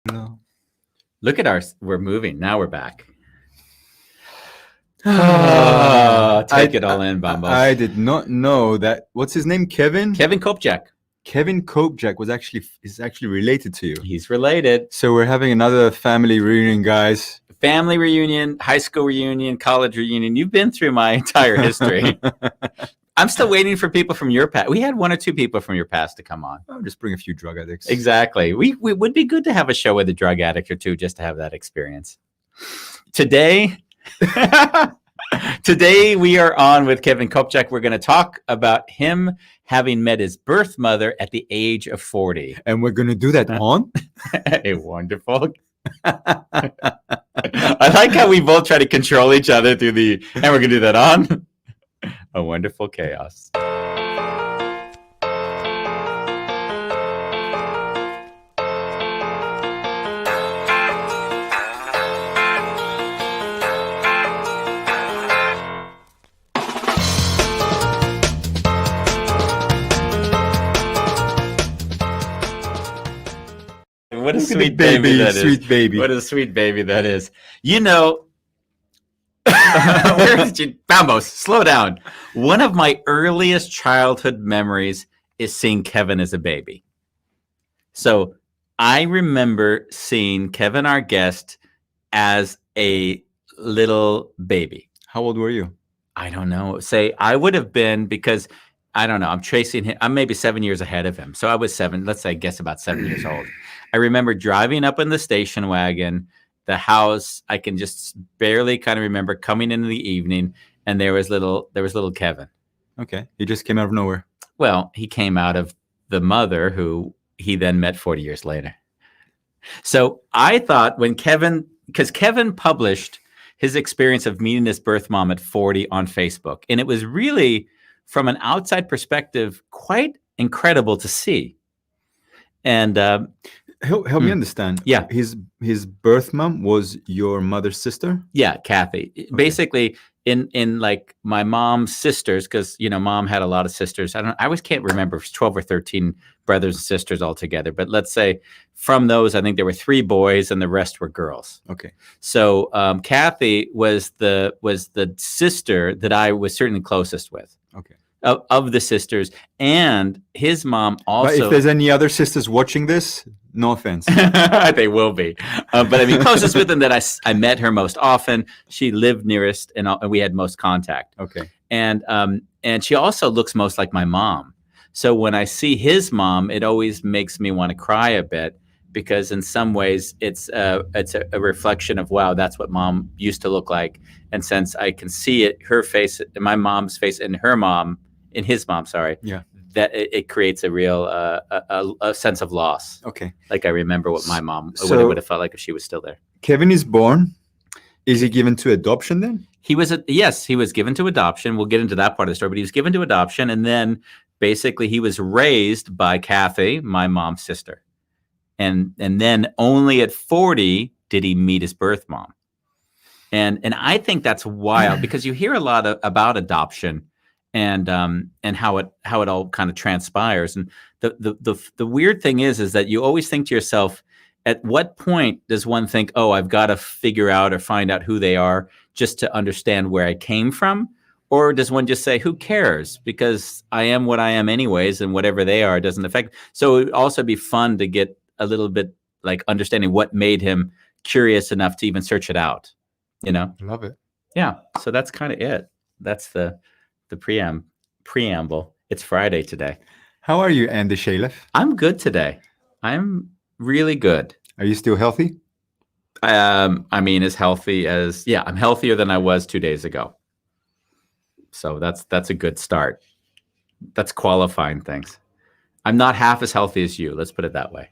No. Look at we're moving. Now we're back. Take it all in, Bumbo. I did not know that. What's his name? Kevin Kopjak. Kevin Kopjak is actually related to you. He's related. So we're having another family reunion, guys. Family reunion, high school reunion, college reunion. You've been through my entire history. I'm still waiting for people from your past. We had one or two people from your past to come on. I'll just bring a few drug addicts. Exactly. We would be good to have a show with a drug addict or two just to have that experience. Today we are on with Kevin Kopjak. We're going to talk about him having met his birth mother at the age of 40. And we're going to do that on? A wonderful. I like how we both try to control each other and we're going to do that on. A wonderful chaos. What a sweet baby that is. Sweet baby. What a sweet baby that is. You know, where did you, Bambos, slow down. One of my earliest childhood memories is seeing Kevin as a baby. So I remember seeing Kevin, our guest, as a little baby. How old were you? I don't know. Say I would have been, because I don't know. I'm tracing him. I'm maybe 7 years ahead of him. So I was 7. Let's say, I guess about 7 years old. I remember driving up in the station wagon, the house. I can just barely kind of remember coming in the evening, and there was little Kevin. Okay. He just came out of nowhere. Well, he came out of the mother who he then met 40 years later. So I thought because Kevin published his experience of meeting his birth mom at 40 on Facebook. And it was really, from an outside perspective, quite incredible to see. And help me understand. Yeah. His birth mom was your mother's sister? Yeah, Kathy. Okay. Basically, in like my mom's sisters, because mom had a lot of sisters. I always can't remember if it's 12 or 13 brothers and sisters altogether. But let's say from those, I think there were 3 boys and the rest were girls. Okay. So Kathy was the sister that I was certainly closest with. Okay. Of the sisters, and his mom also. But if there's any other sisters watching this, no offense. They will be. But I mean, closest with them that I met her most often. She lived nearest, and we had most contact. Okay. And she also looks most like my mom. So when I see his mom, it always makes me want to cry a bit, because in some ways it's a reflection of, wow, that's what mom used to look like. And since I can see it, her face, my mom's face, and his mom, yeah, that it creates a real a sense of loss. Okay. Like I remember what my mom would have felt like if she was still there. Kevin is born. Is he given to adoption then? Yes, he was given to adoption. We'll get into that part of the story, but he was given to adoption, and then basically he was raised by Kathy, my mom's sister. And then only at 40 did he meet his birth mom. And I think that's wild, because you hear a lot about adoption and how it all kind of transpires. And the weird thing is that you always think to yourself, at what point does one think, oh, I've got to figure out or find out who they are just to understand where I came from? Or does one just say, who cares? Because I am what I am anyways, and whatever they are doesn't affect. So it would also be fun to get a little bit like understanding what made him curious enough to even search it out. Love it. Yeah. So that's kind of it. That's the preamble. It's Friday today. How are you, Andy Shalef? I'm good today. I'm really good. Are you still healthy? I mean, as healthy as, I'm healthier than I was 2 days ago. So that's a good start. That's qualifying things. I'm not half as healthy as you. Let's put it that way.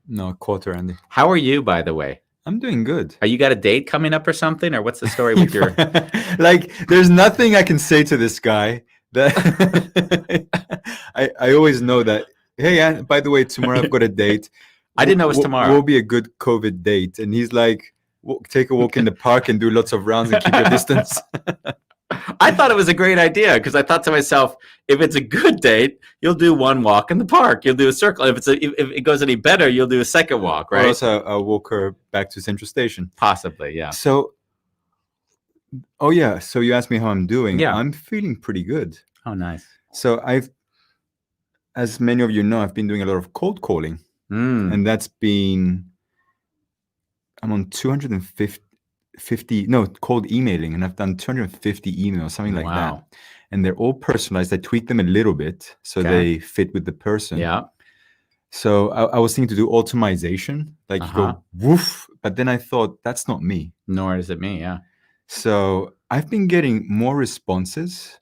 No, quarter, Andy. How are you, by the way? I'm doing good. Are you got a date coming up or something? Or what's the story with your... Like, there's nothing I can say to this guy that... I always know that, hey, by the way, tomorrow I've got a date. I didn't know it was tomorrow. Will be a good COVID date. And he's like, take a walk in the park and do lots of rounds and keep your distance. I thought it was a great idea because I thought to myself, if it's a good date, you'll do one walk in the park. You'll do a circle. If it goes any better, you'll do a second walk, Or right? else I'll walk her back to Central Station. Possibly, yeah. So, oh yeah. So you asked me how I'm doing. Yeah. I'm feeling pretty good. Oh, nice. So as many of you know, I've been doing a lot of cold calling, and I'm on 250, cold emailing, and I've done 250 emails, something like that. And they're all personalized. I tweak them a little bit so they fit with the person. Yeah. So I was thinking to do automation, like you go woof, but then I thought that's not me. Nor is it me, yeah. So I've been getting more responses.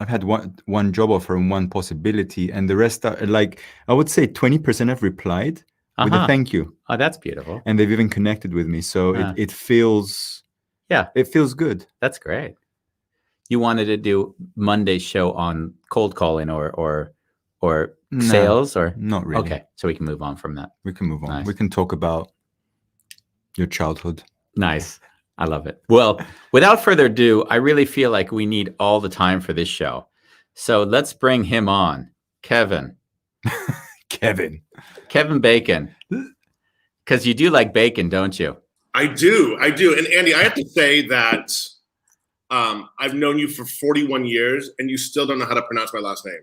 I've had one job offer and one possibility, and the rest are like, I would say 20% have replied with a thank you. Oh, that's beautiful. And they've even connected with me. So it feels, it feels good. That's great. You wanted to do Monday's show on cold calling or sales or? Not really. Okay. So we can move on from that. We can move on. Nice. We can talk about your childhood. Nice. I love it. Well, without further ado, I really feel like we need all the time for this show. So let's bring him on. Kevin Bacon. Because you do like bacon, don't you? I do. And Andy, I have to say that I've known you for 41 years and you still don't know how to pronounce my last name.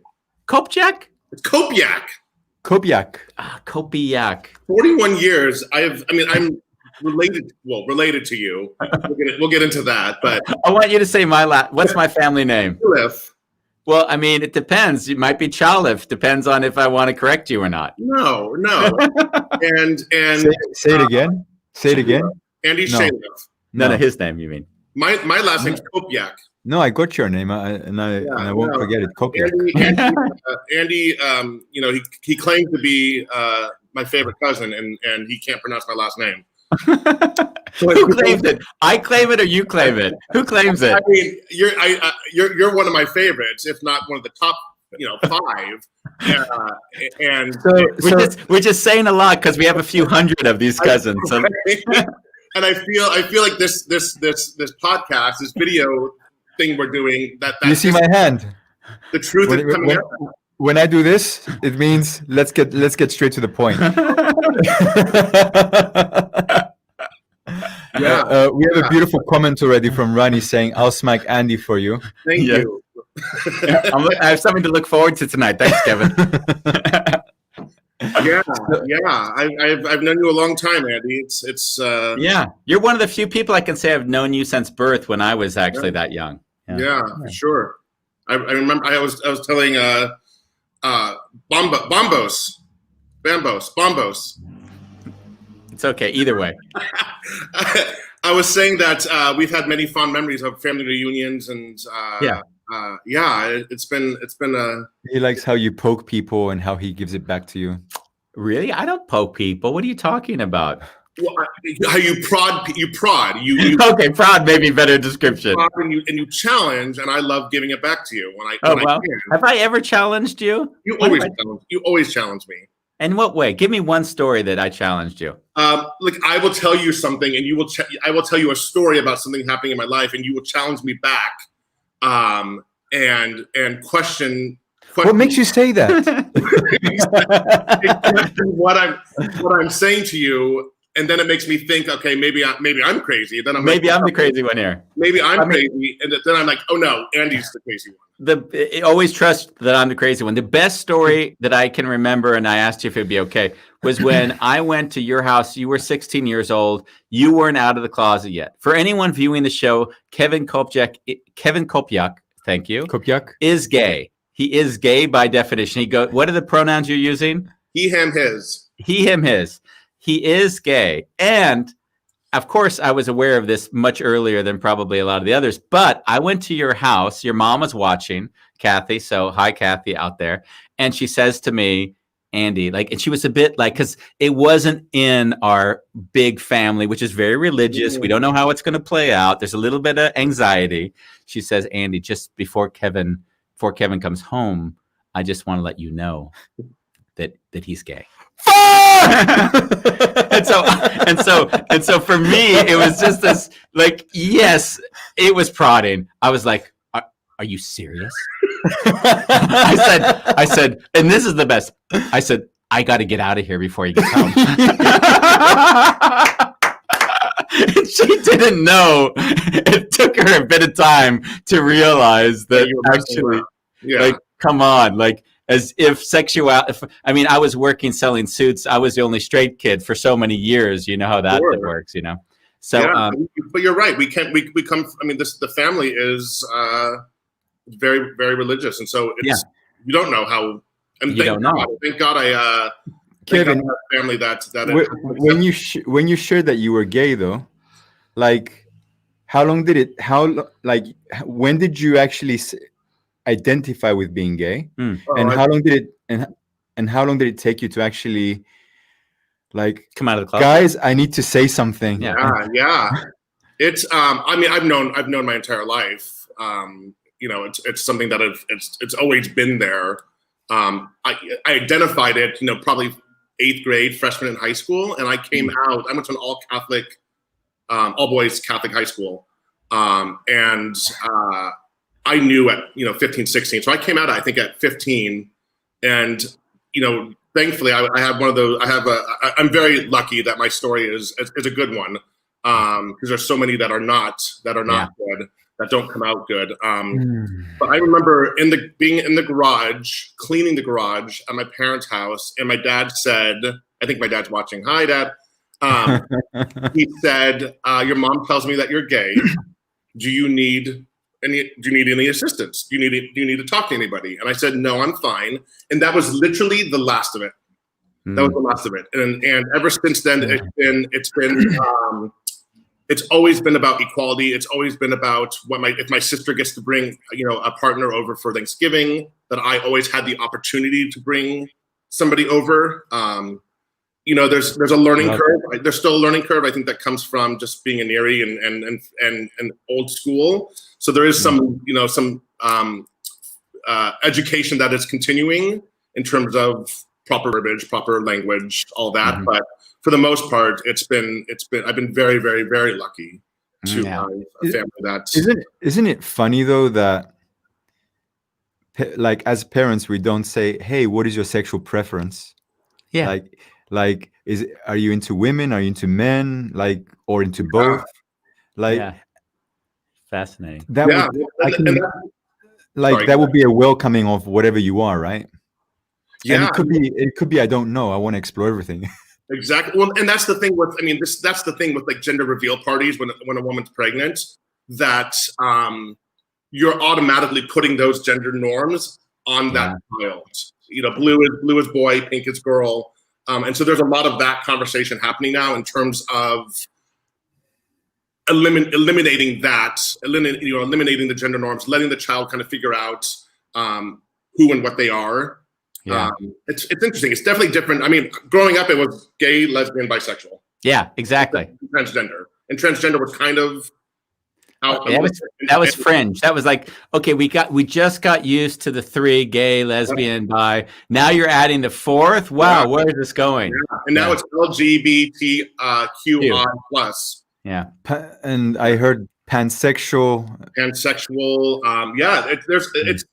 Kopjak? It's Kopjak. Kopjak. Kopjak. 41 years. I'm related to you. We'll get into that. But I want you to say what's my family name? Chalif. Well, I mean, it depends. It might be Chalif. Depends on if I want to correct you or not. No. And say it again. Say it again. Andy No. Chalif. No, his name, you mean? My last name's Kopjak. No, I got your name, and I won't forget it. Kopjak. Andy, he claims to be my favorite cousin, and he can't pronounce my last name. Who claims it? I claim it, or you claim it? Who claims it? I mean, you're one of my favorites, if not one of the top, 5. And we're just saying a lot because we have a few hundred of these cousins. So. And I feel like this podcast, this video thing we're doing, that you see my hand. The truth is coming out. When I do this, it means let's get straight to the point. We have a beautiful comment already from Rani saying, "I'll smack Andy for you." Thank you. I have something to look forward to tonight. Thanks, Kevin. Yeah. I've known you a long time, Andy. It's yeah. You're one of the few people I can say I've known you since birth. When I was actually that young. Yeah, for sure. I remember. I was telling Bombos. It's okay. Either way. I was saying that we've had many fond memories of family reunions, and it's been a. He likes how you poke people and how he gives it back to you. Really, I don't poke people. What are you talking about? Well, how you prod. Okay, prod may be better description. And you challenge, and I love giving it back to you when I. Have I ever challenged you? You always challenge me. In what way? Give me one story that I challenged you. Like I will tell you something, and you will. I will tell you a story about something happening in my life, and you will challenge me back, and question. What makes you say that? what I'm saying to you, and then it makes me think. Okay, maybe I'm crazy. Then I'm the crazy one here. Maybe I'm crazy, and then I'm like, oh no, Andy's the crazy one. Always trust that I'm the crazy one. The best story that I can remember, and I asked you if it'd be okay, was when I went to your house. You were 16 years old. You weren't out of the closet yet. For anyone viewing the show, Kevin Kopjak, thank you. Kopjak is gay. He is gay by definition. What are the pronouns you're using? He, him, his. He, him, his. He is gay. And of course, I was aware of this much earlier than probably a lot of the others, but I went to your house. Your mom was watching, Kathy. So hi, Kathy, out there. And she says to me, Andy, and she was a bit because it wasn't in our big family, which is very religious. Mm-hmm. We don't know how it's going to play out. There's a little bit of anxiety. She says, Andy, just before Kevin comes home, I just want to let you know that he's gay. and so for me, it was just this yes, It was prodding. I was like, are you serious? I said, and this is the best. I said, I got to get out of here before he gets home. And she didn't know. It took her a bit of time to realize that actually, like, come on, like, as if I mean, I was working selling suits. I was the only straight kid for so many years. You know how that works, you know? So, but you're right. We come, I mean, the family is very, very religious. And so it's, you don't know how, and thank God Kevin, family that when you shared that you were gay though, like, when did you actually identify with being gay? And how long did it take you to actually, like, come out of the closet? Guys, I need to say something. Yeah. It's I mean, I've known my entire life. You know, it's something that it's always been there. I identified it, you know, probably 8th grade, freshman in high school, and I came out. I went to an all Catholic, all boys Catholic high school, and I knew at 15, 16. So I came out, I think, at 15, and thankfully I have one of those. I'm very lucky that my story is a good one, because there's so many that are not good, that don't come out good. But I remember being in the garage, cleaning the garage at my parents' house, and my dad said, I think my dad's watching. Hi, Dad. He said, "Your mom tells me that you're gay. Do you need any assistance? Do you need to talk to anybody?" And I said, "No, I'm fine." And that was literally the last of it. That was the last of it. And ever since then, it's always been about equality. It's always been about if my sister gets to bring a partner over for Thanksgiving, that I always had the opportunity to bring somebody over. There's a learning curve. There's still a learning curve. I think that comes from just being an Erie and old school. So there is some education that is continuing in terms of proper verbiage, proper language, all that. But for the most part, I've been very, very, very lucky to have a family that. Isn't it funny though that, like, as parents, we don't say, "Hey, what is your sexual preference?" Yeah. Like, are you into women? Are you into men? Like, or into both? Like, fascinating. That would be a welcoming of whatever you are, right? Yeah. And it could be I don't know. I want to explore everything. Exactly. Well, and that's the thing with that's the thing with like gender reveal parties when a woman's pregnant, that you're automatically putting those gender norms on that child. Blue is boy, pink is girl. And so there's a lot of that conversation happening now in terms of eliminating the gender norms, letting the child kind of figure out who and what they are. Yeah. It's interesting. It's definitely different. I mean, growing up, it was gay, lesbian, bisexual. Yeah, exactly. Transgender. And transgender was kind of that was fringe. That was like, okay, we just got used to the 3, gay, lesbian, bi. Now you're adding the 4th. Wow, where is this going? Yeah. And now it's LGBTQI plus. Yeah. And I heard pansexual.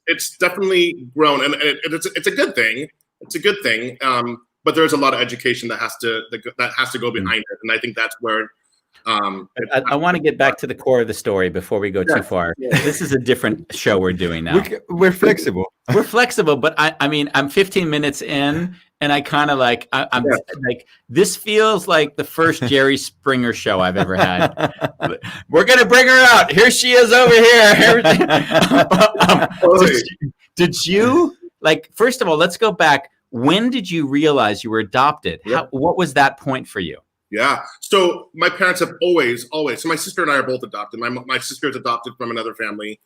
It's definitely grown, and it's a good thing. It's a good thing. But there's a lot of education that has to go behind it, and I think that's where. I want to get back to the core of the story before we go too far. This is a different show we're doing now. We're flexible. We're flexible, but I mean, I'm 15 minutes in, and I kind of like, I'm like, this feels like the first Jerry Springer show I've ever had. We're gonna bring her out. Here she is over here. Did you, like? First of all, let's go back. When did you realize you were adopted? What was that point for you? Yeah. So my parents have always. So my sister and I are both adopted. My sister is adopted from another family.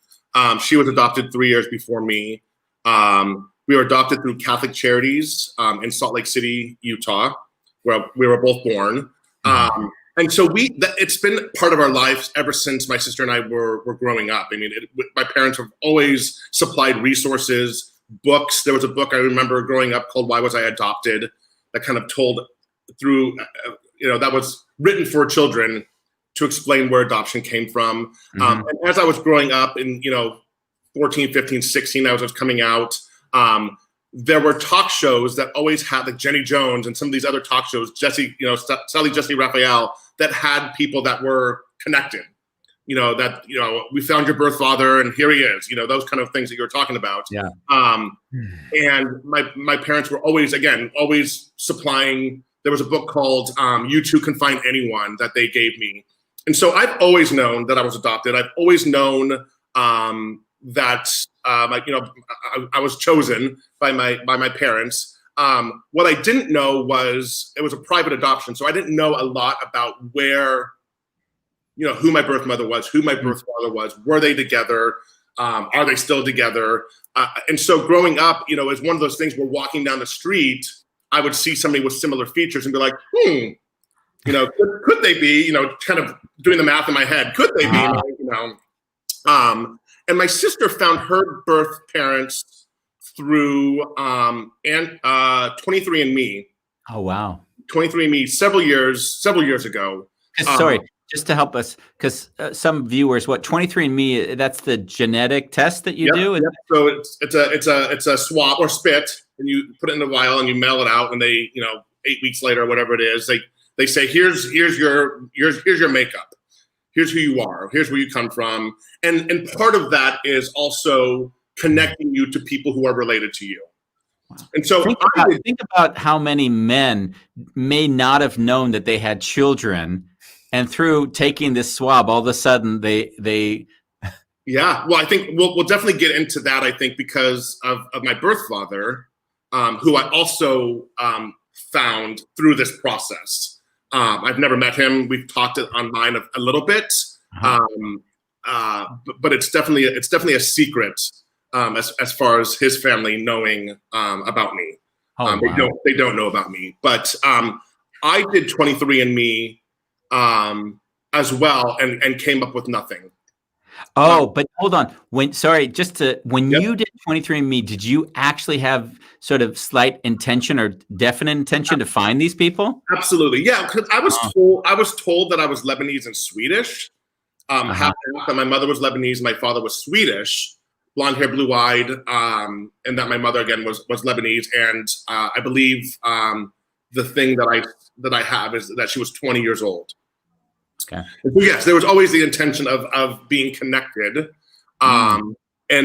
She was adopted 3 years before me. We were adopted through Catholic Charities in Salt Lake City, Utah, where we were both born. And so it's been part of our lives ever since my sister and I were growing up. I mean, my parents have always supplied resources, books. There was a book I remember growing up called "Why Was I Adopted?" that kind of told through. That was written for children to explain where adoption came from. And as I was growing up in, 14, 15, 16, I was coming out, there were talk shows that always had, like Jenny Jones and some of these other talk shows, Jesse Raphael, that had people that were connected. We found your birth father and here he is, those kind of things that you were talking about. Yeah. And my parents were always supplying. There was a book called You Too Can Find Anyone that they gave me. And so I've always known that I was adopted. I've always known that I was chosen by my parents. What I didn't know was it was a private adoption. So I didn't know a lot about where, who my birth mother was, who my birth father was, were they together? Are they still together? And so growing up, it's one of those things where walking down the street, I would see somebody with similar features and be like, could they be, kind of doing the math in my head. Could they be, and my sister found her birth parents through 23andMe. Oh, wow. 23andMe several years ago. Sorry, just to help us, because some viewers, 23andMe, that's the genetic test that you do? Yep. So it's a swab or spit, and you put it in a vial and you mail it out, and they, 8 weeks later or whatever it is, they say, here's your makeup. Here's who you are. Here's where you come from. And part of that is also connecting you to people who are related to you. Wow. And so think about how many men may not have known that they had children, and through taking this swab, all of a sudden they Yeah, well, I think we'll definitely get into that, I think, because of my birth father, who I also found through this process. I've never met him. We've talked online a little bit, but it's definitely a secret as far as his family knowing about me. Wow. They don't know about me. But I did 23andMe as well and came up with nothing. But hold on. When you did 23andMe, did you actually have sort of slight intention or definite intention to find these people? Absolutely, yeah. Because I was told that I was Lebanese and Swedish. Half that my mother was Lebanese, my father was Swedish, blonde hair, blue eyed, and that my mother again was Lebanese. And I believe the thing that I have is that she was 20 years old. Okay. So yes, there was always the intention of being connected, and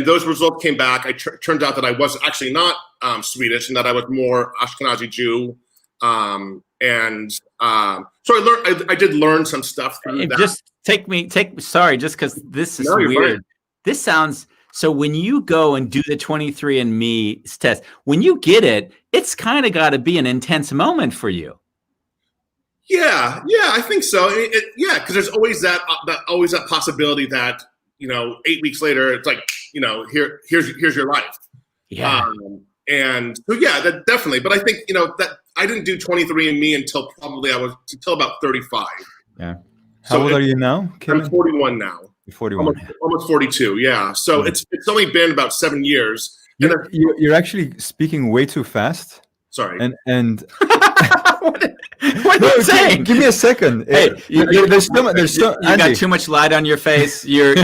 those results came back. Turned out that I was actually not Swedish, and that I was more Ashkenazi Jew, and so I did learn some stuff through that. Just sorry, just because this is weird. Fine. This sounds so. When you go and do the 23andMe test, when you get it, it's kind of got to be an intense moment for you. Yeah, I think so. Because there's always that possibility that 8 weeks later it's like here's your life. Yeah. And so that definitely. But I think that I didn't do 23andMe until about 35. Yeah. How old are you now, Kevin? I'm 41 now. You're 41. Almost 42. Yeah. So it's only been about 7 years. You're actually speaking way too fast. Sorry. And what are you saying? Give me a second. Hey, there's so you Andy. got too much light on your face. You're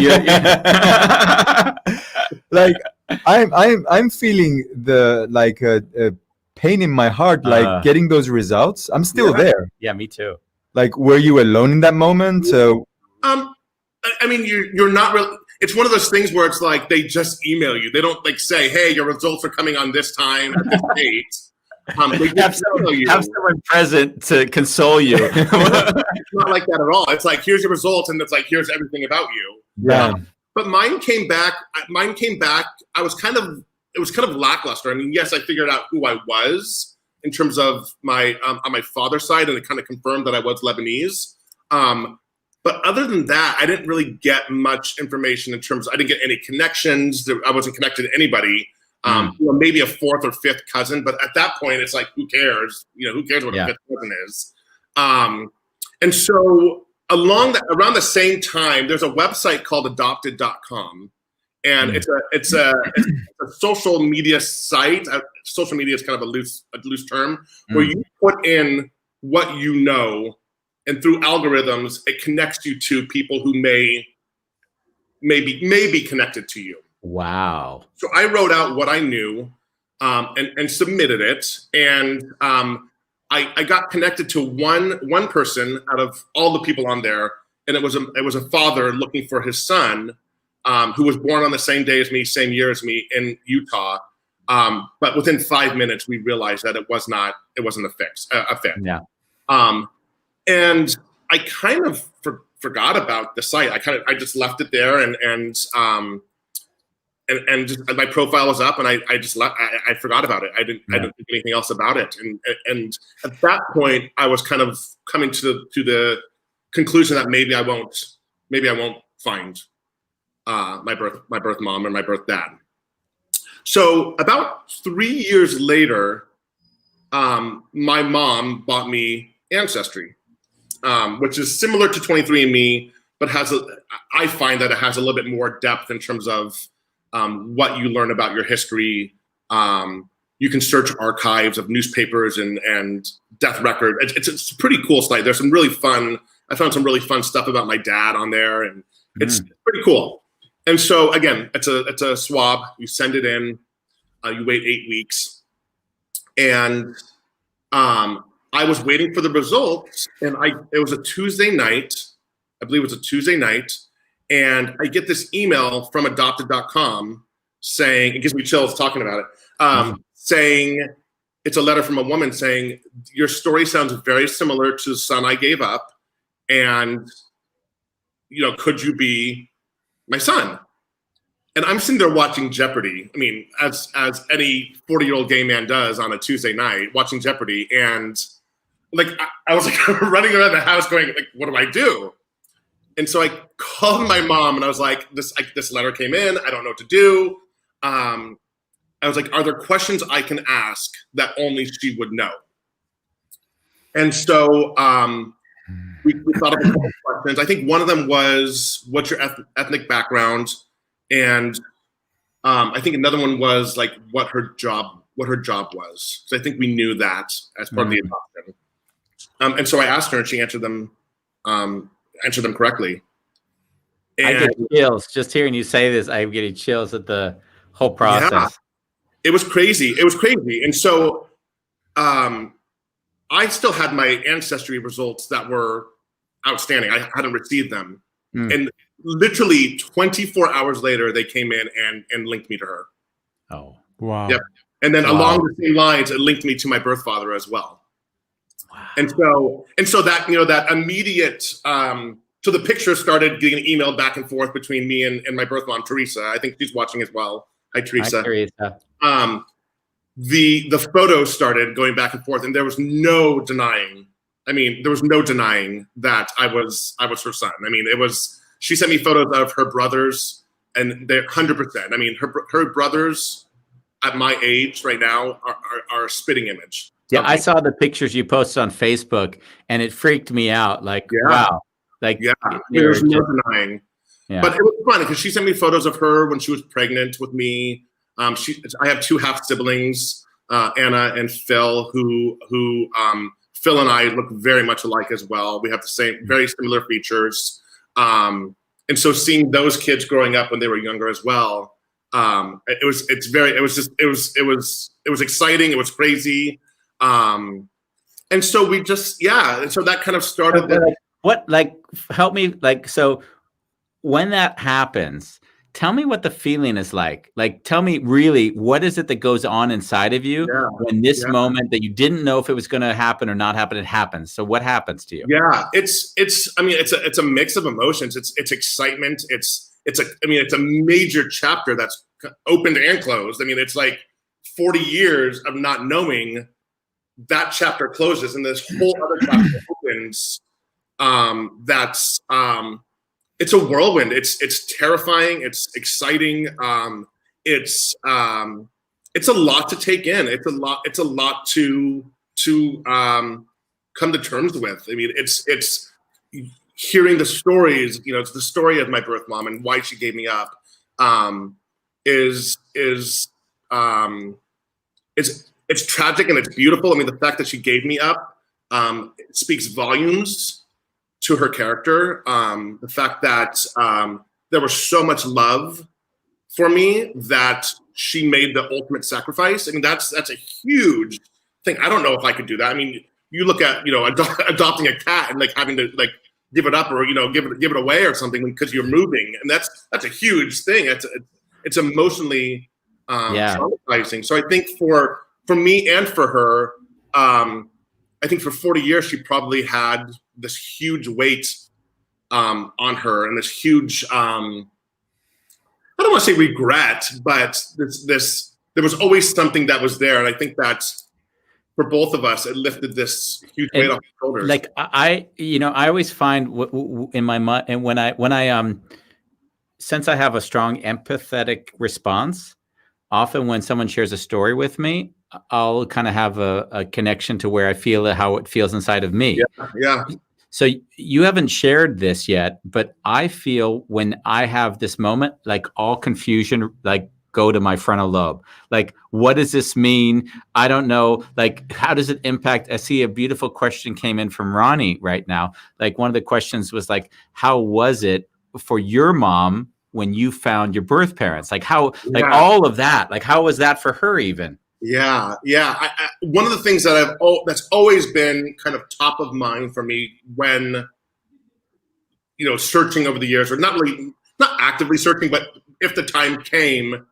like I'm feeling a pain in my heart, like getting those results. I'm still there. Yeah, me too. Like, were you alone in that moment? I mean, you're not really. It's one of those things where it's like they just email you. They don't say, "Hey, your results are coming on this time at this date." Have someone present to console you. It's not like that at all. It's like, here's your results, and it's like, here's everything about you. Yeah. But mine came back. It was kind of lackluster. I mean, yes, I figured out who I was in terms of my on my father's side, and it kind of confirmed that I was Lebanese. But other than that, I didn't really get much information in terms. I didn't get any connections. I wasn't connected to anybody. Maybe a fourth or fifth cousin, but at that point, it's like, who cares? Who cares what a fifth cousin is? And so around the same time, there's a website called adopted.com, and it's a social media site. Social media is kind of a loose term where you put in what you know, and through algorithms, it connects you to people who may be connected to you. Wow. So I wrote out what I knew and submitted it, and I got connected to one person out of all the people on there, and it was a father looking for his son, who was born on the same day as me, same year as me in Utah. But within 5 minutes, we realized that it wasn't a fit. Yeah. And I kind of forgot about the site. I just left it there, and just my profile was up, and I forgot about it. I didn't think anything else about it. And at that point, I was kind of coming to the conclusion that maybe I won't find my birth mom and my birth dad. So about 3 years later, my mom bought me Ancestry, which is similar to 23andMe, but I find that it has a little bit more depth in terms of what you learn about your history. You can search archives of newspapers and death record. It's a pretty cool site. There's some really fun. I found some really fun stuff about my dad on there, and it's pretty cool. And so again, it's a swab. You send it in. You wait 8 weeks, and I was waiting for the results, and it was a Tuesday night. I believe it was a Tuesday night. And I get this email from adopted.com saying, it gives me chills talking about it, saying, it's a letter from a woman saying, your story sounds very similar to the son I gave up. And, could you be my son? And I'm sitting there watching Jeopardy. I mean, as any 40-year-old gay man does on a Tuesday night, watching Jeopardy. And I was running around the house going, what do I do? And so I called my mom, and I was like, this letter came in. I don't know what to do. I was like, are there questions I can ask that only she would know? And so we thought of a couple of questions. I think one of them was, what's your ethnic background? And I think another one was what her job was. So I think we knew that as part of the adoption. And so I asked her, and she answered them correctly. And I get chills just hearing you say this. I'm getting chills at the whole process. Yeah, it was crazy. And so I still had my Ancestry results that were outstanding. I hadn't received them. And literally 24 hours later, they came in and linked me to her. Oh, wow. Yep. And then along the same lines, it linked me to my birth father as well. Wow. And so that, that immediate, so the picture started getting emailed back and forth between me and my birth mom, Teresa. I think she's watching as well. Hi, Teresa. Hi, Teresa. The photos started going back and forth, and there was no denying. I mean, there was no denying that I was her son. I mean, she sent me photos of her brothers, and they're 100%. I mean, her brothers at my age right now are a spitting image. Yeah, I saw the pictures you posted on Facebook, and it freaked me out. Wow. There's no denying. Yeah. But it was fun because she sent me photos of her when she was pregnant with me. I have two half siblings, Anna and Phil, who Phil and I look very much alike as well. We have the same, very similar features. And so seeing those kids growing up when they were younger as well, it was exciting. It was crazy. And so we just, and so that kind of started. Help me, so when that happens, tell me what the feeling is like. Tell me really, what is it that goes on inside of you when this moment that you didn't know if it was going to happen or not happen, it happens. So what happens to you? Yeah, it's a mix of emotions. It's excitement. It's a major chapter that's opened and closed. I mean, it's like 40 years of not knowing. That chapter closes and this whole other chapter opens. It's a whirlwind. It's terrifying. It's exciting. It's a lot to take in. It's a lot to come to terms with. I mean, it's hearing the stories. It's the story of my birth mom and why she gave me up. It's tragic and it's beautiful. I mean, the fact that she gave me up speaks volumes. to her character. The fact that there was so much love for me that she made the ultimate sacrifice. I mean, that's a huge thing. I don't know if I could do that. I mean, you look at, you know, adopting a cat and like having to like give it up or, you know, give it away or something because you're moving, and that's a huge thing. It's emotionally traumatizing. So I think for me and for her, I think for 40 years she probably had this huge weight on her, and this huge I don't want to say regret, but this there was always something that was there, and I think that's, for both of us, it lifted this huge weight off our shoulders. Like I always find in my mind, and when I since I have a strong empathetic response, often when someone shares a story with me, I'll kind of have a connection to where I feel how it feels inside of me. Yeah. So you haven't shared this yet, but I feel when I have this moment, like all confusion, like go to my frontal lobe. Like, what does this mean? I don't know. Like, how does it impact? I see a beautiful question came in from Ronnie right now. Like, one of the questions was like, how was it for your mom when you found your birth parents? Like how, like all of that, like how was that for her even? Yeah. One of the things that that's always been kind of top of mind for me when, you know, searching over the years, or not actively searching, but if the time came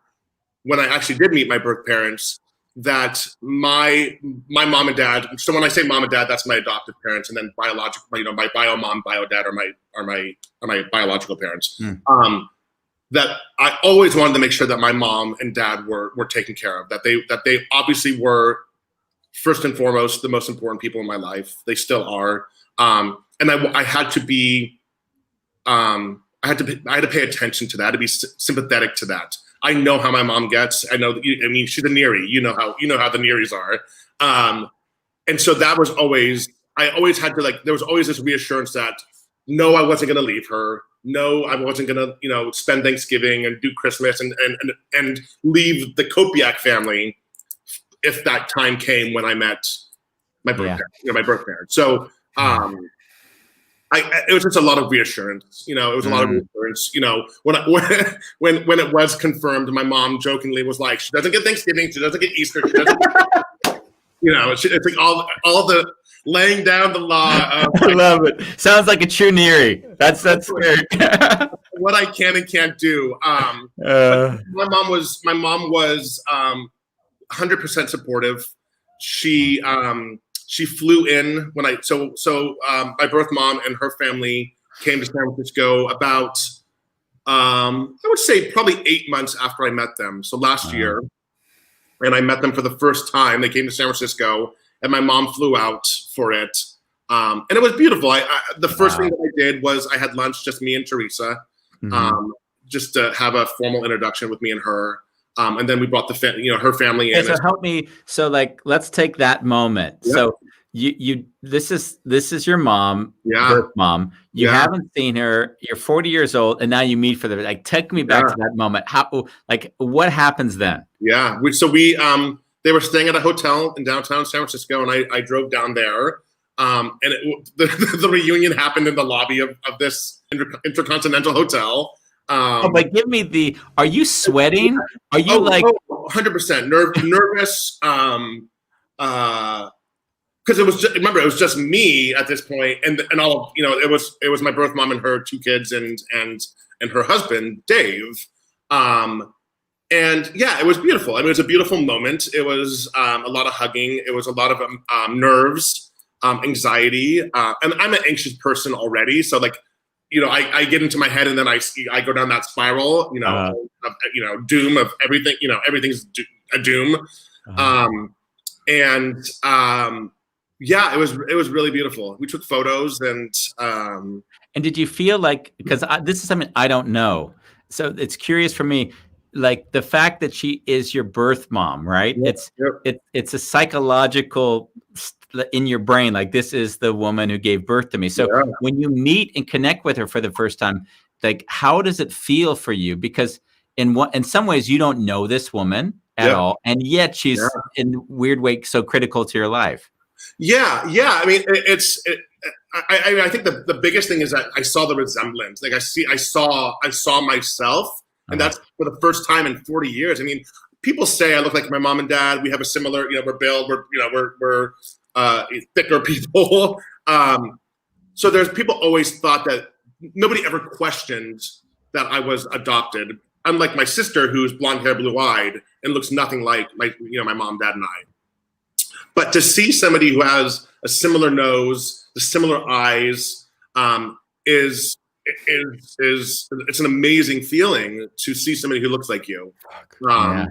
when I actually did meet my birth parents, that my mom and dad. So when I say mom and dad, that's my adoptive parents, and then biological, you know, my bio mom, bio dad are my biological parents. That I always wanted to make sure that my mom and dad were taken care of. That they obviously were first and foremost the most important people in my life. They still are. And I had to be, I had to pay attention to that, to be sympathetic to that. I know how my mom gets. I mean, she's a Neary. You know how the Nearys are. And so that was always, I always had to, like, there was always this reassurance that no, I wasn't going to leave her. No, I wasn't going to, you know, spend Thanksgiving and do Christmas and leave the Kopjak family if that time came when I met my birth parents. So it was just a lot of reassurance. You know, it was a lot of reassurance. You know, when it was confirmed, my mom jokingly was like, "She doesn't get Thanksgiving. She doesn't get Easter. She doesn't." You know, it's like all the laying down the law. I love it. Sounds like a true Neary. That's weird. What I can and can't do. My mom was 100% supportive. She flew in when my birth mom and her family came to San Francisco about I would say probably 8 months after I met them. So last year, and I met them for the first time. They came to San Francisco, and my mom flew out for it. And it was beautiful. The first thing that I did was I had lunch, just me and Teresa, just to have a formal introduction with me and her. And then we brought her family in. So help me. So like, let's take that moment. Yep. So this is your mom, birth mom. You haven't seen her. You're 40 years old, and now you meet for take me back to that moment. How, like, what happens then? Yeah. They were staying at a hotel in downtown San Francisco, and I drove down there. And the reunion happened in the lobby of this intercontinental hotel. But give me are you sweating? Are you 100% nervous? Because it was just me at this point, and all, you know, it was my birth mom and her 2 kids and her husband Dave. And yeah, it was beautiful. I mean, it was a beautiful moment. It was a lot of hugging. It was a lot of nerves, anxiety, and I'm an anxious person already. So like, you know, I get into my head, and then I go down that spiral, you know, of doom of everything. You know, everything's a doom. Yeah, it was really beautiful. We took photos, and did you feel like, because this is something I don't know, so it's curious for me, like the fact that she is your birth mom, right? It's a psychological in your brain, like this is the woman who gave birth to me. So when you meet and connect with her for the first time, like how does it feel for you? Because in some ways you don't know this woman at all, and yet she's in weird way so critical to your life. Yeah. I mean, I think the biggest thing is that I saw the resemblance. Like I saw myself, and that's for the first time in 40 years. I mean, people say I look like my mom and dad. We have a similar, we're built, we're thicker people. So there's people always thought that nobody ever questioned that I was adopted. Unlike my sister, who's blonde hair, blue eyed, and looks nothing like my mom, dad, and I. But to see somebody who has a similar nose, the similar eyes, is it's an amazing feeling to see somebody who looks like you. But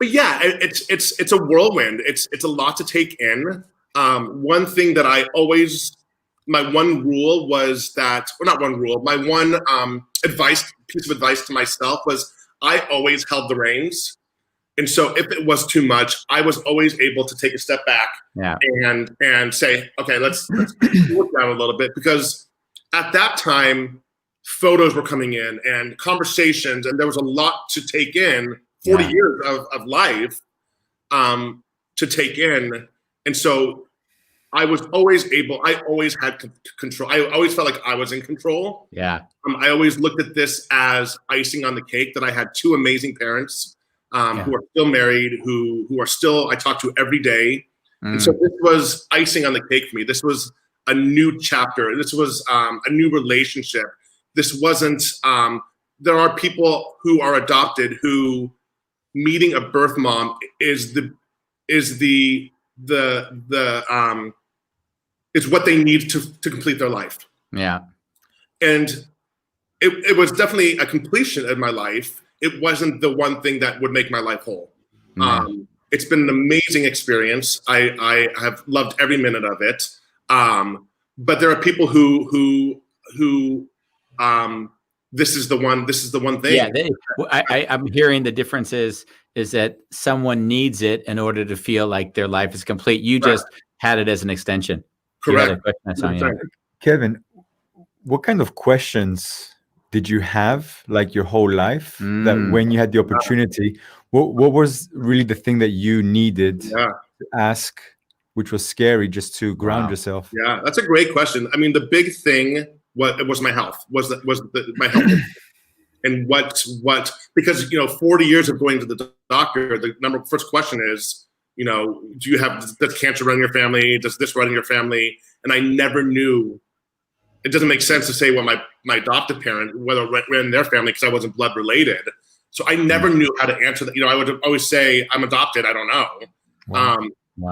yeah, it's a whirlwind. It's a lot to take in. One thing that my one rule was that, or not one rule, my one piece of advice to myself was I always held the reins. And so if it was too much, I was always able to take a step back and say, okay, let's look down a little bit, because at that time, photos were coming in and conversations, and there was a lot to take in, 40 years of life to take in. And so I always had control. I always felt like I was in control. Yeah. I always looked at this as icing on the cake, that I had two amazing parents who are still married, who are still, I talk to every day. And so this was icing on the cake for me. This was a new chapter. This was a new relationship. This wasn't, there are people who are adopted who meeting a birth mom is what they need to complete their life. Yeah. And it was definitely a completion of my life. It wasn't the one thing that would make my life whole. It's been an amazing experience. I have loved every minute of it. But there are people who this is the one thing. Yeah, I'm hearing the difference is that someone needs it in order to feel like their life is complete. You just had it as an extension. Correct. Kevin, what kind of questions did you have, like your whole life, that when you had the opportunity, what was really the thing that you needed to ask, which was scary, just to ground yourself? Yeah, that's a great question. I mean, the big thing was my health, my health. And because 40 years of going to the doctor, the first question is, does cancer run in your family? Does this run in your family? And I never knew. It doesn't make sense to say what my adopted parent, whether it ran in their family, because I wasn't blood related. So I never knew how to answer that. I would always say, I'm adopted, I don't know. Wow.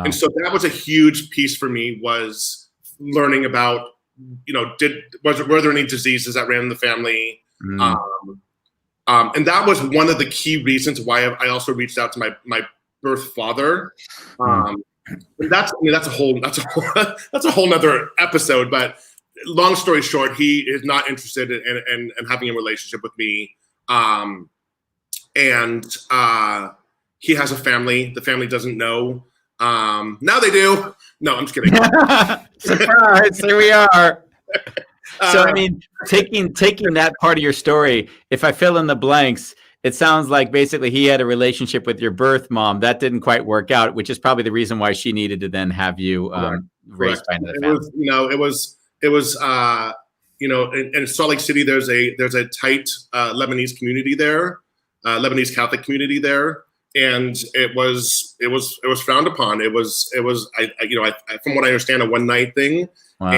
And so that was a huge piece for me, was learning about, were there any diseases that ran in the family? And that was one of the key reasons why I also reached out to my birth father. And that's a whole nother episode, but long story short, he is not interested in having a relationship with me. And he has a family. The family doesn't know. Now they do. No, I'm just kidding. Surprise! Here we are. So I mean, taking that part of your story, if I fill in the blanks, it sounds like basically he had a relationship with your birth mom that didn't quite work out, which is probably the reason why she needed to then have you raised by another family. It was in Salt Lake City. There's a tight Lebanese community there, Lebanese Catholic community there, and it was frowned upon. It was from what I understand, a one night thing. Wow.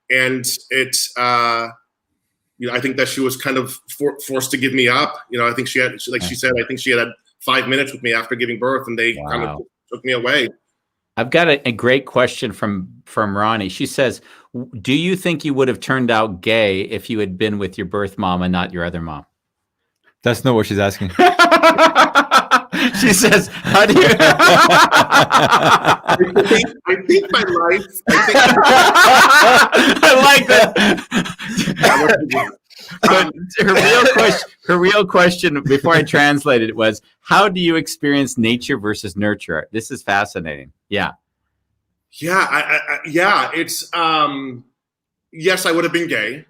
And it I think that she was kind of forced to give me up. I think she had, she said, I think she had 5 minutes with me after giving birth, and they kind of took me away. I've got a great question from Ronnie. She says, do you think you would have turned out gay if you had been with your birth mom and not your other mom? That's not what she's asking. She says, how do you... I think my life... I like that. Her real question, before I translated it, was, how do you experience nature versus nurture? This is fascinating. Yeah. Yeah. It's... yes, I would have been gay.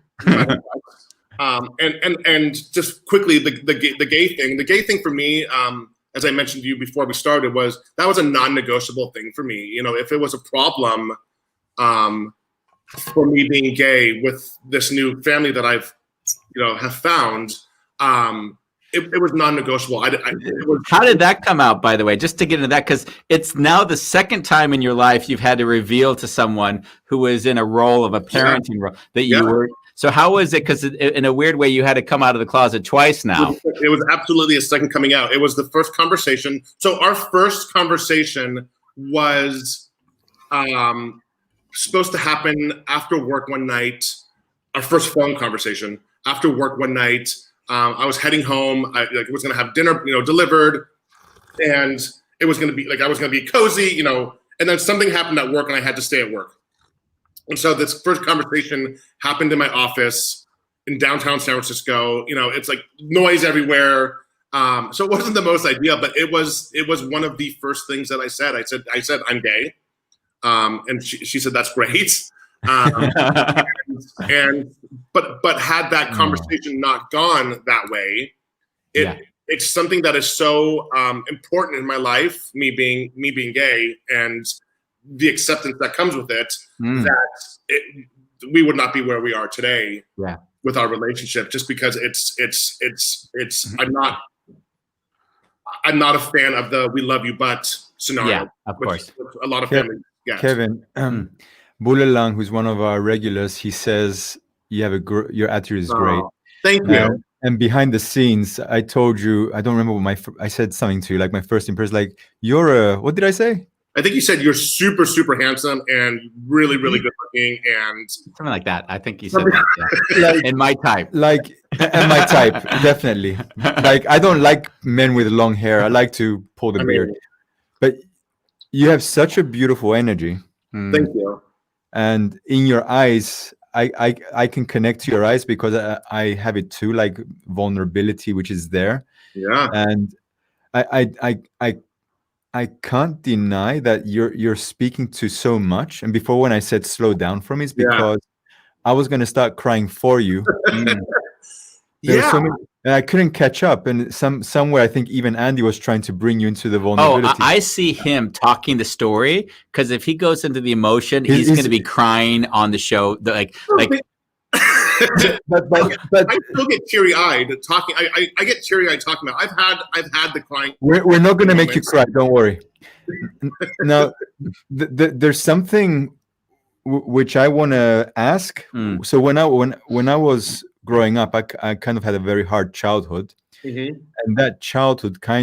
And just quickly, the gay thing for me, as I mentioned to you before we started, that was a non-negotiable thing for me. You know, if it was a problem for me being gay with this new family that I've, have found, it was non-negotiable. How did that come out, by the way? Just to get into that, because it's now the second time in your life you've had to reveal to someone who was in a role of a parenting role that you were. So how was it? Because in a weird way, you had to come out of the closet twice now. It was absolutely a second coming out. It was the first conversation. So our first conversation was supposed to happen after work one night. Our first phone conversation after work one night. I was heading home. I was going to have dinner, delivered, and it was going to be I was going to be cozy, and then something happened at work and I had to stay at work. And so this first conversation happened in my office in downtown San Francisco. It's like noise everywhere. So it wasn't the most ideal, but it was one of the first things that I said. I said I'm gay. And she said, that's great. But had that conversation not gone that way, it's something that is so important in my life, me being gay, and the acceptance that comes with it, we would not be where we are today with our relationship, just because I'm not a fan of the "we love you but" scenario. Yeah, of course. A lot of families. Yeah. Kevin, Bulalang, who's one of our regulars, he says you have your attitude is great. Thank you. And behind the scenes, I told you, I don't remember I said something to you, like my first impression, like what did I say? I think you said you're super, super handsome and really, really good looking, and something like that. I think you said that. And my type. And my type, definitely. Like, I don't like men with long hair. I like to pull the beard. But you have such a beautiful energy. Thank you. And in your eyes, I can connect to your eyes because I have it too, like vulnerability, which is there. Yeah. And I can't deny that you're speaking to so much. And before, when I said slow down for me, it's because I was going to start crying for you. So many, and I couldn't catch up. And somewhere, I think even Andy was trying to bring you into the vulnerability. I see him talking the story, because if he goes into the emotion, he's going to be crying on the show. But I still get teary-eyed talking. I get teary-eyed talking about. I've had the crying. We're not going to make you cry. Don't worry. Now, there's something which I want to ask. So when I was growing up, I kind of had a very hard childhood, and that childhood I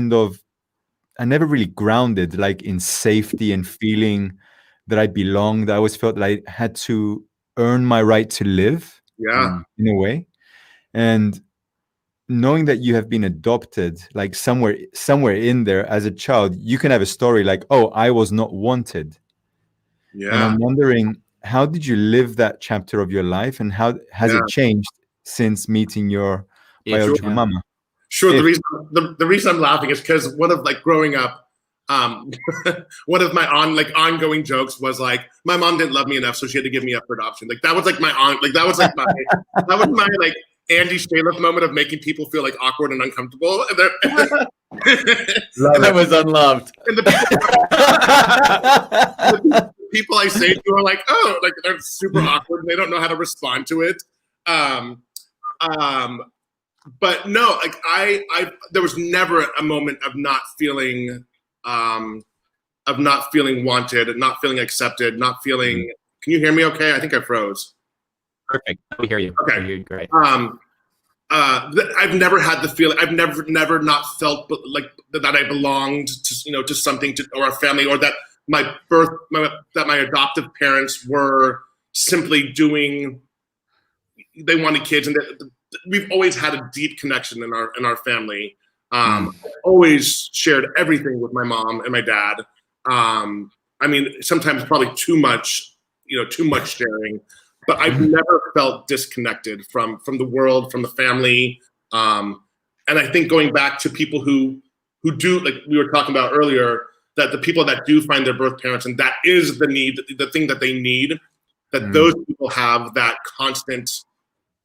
never really grounded like in safety and feeling that I belonged. I always felt that I had to earn my right to live. In a way. And knowing that you have been adopted, like somewhere in there as a child, you can have a story like, oh, I was not wanted. And I'm wondering, how did you live that chapter of your life, and how has it changed since meeting your biological mama? Sure. The reason I'm laughing is because growing up, one of my ongoing jokes was like, my mom didn't love me enough, so she had to give me up for adoption. Like that was like my aunt, like that was my like Andy Shaliff moment of making people feel like awkward and uncomfortable. And that was unloved. And the people I say to are like, oh, like they're super awkward and they don't know how to respond to it. But no, like there was never a moment of not feeling wanted, not feeling accepted, not feeling. Can you hear me? Okay, I think I froze. Perfect. We hear you. Okay. We hear you great. I've never had the feeling. I've never not felt like that I belonged to to something or a family, or that my adoptive parents were simply doing. They wanted kids, and we've always had a deep connection in our family. Always shared everything with my mom and my dad. I mean, sometimes probably too much sharing, but I've never felt disconnected from the world, from the family. And I think going back to people who do, like we were talking about earlier, that the people that do find their birth parents, and that is the need, the thing that they need, that those people have that constant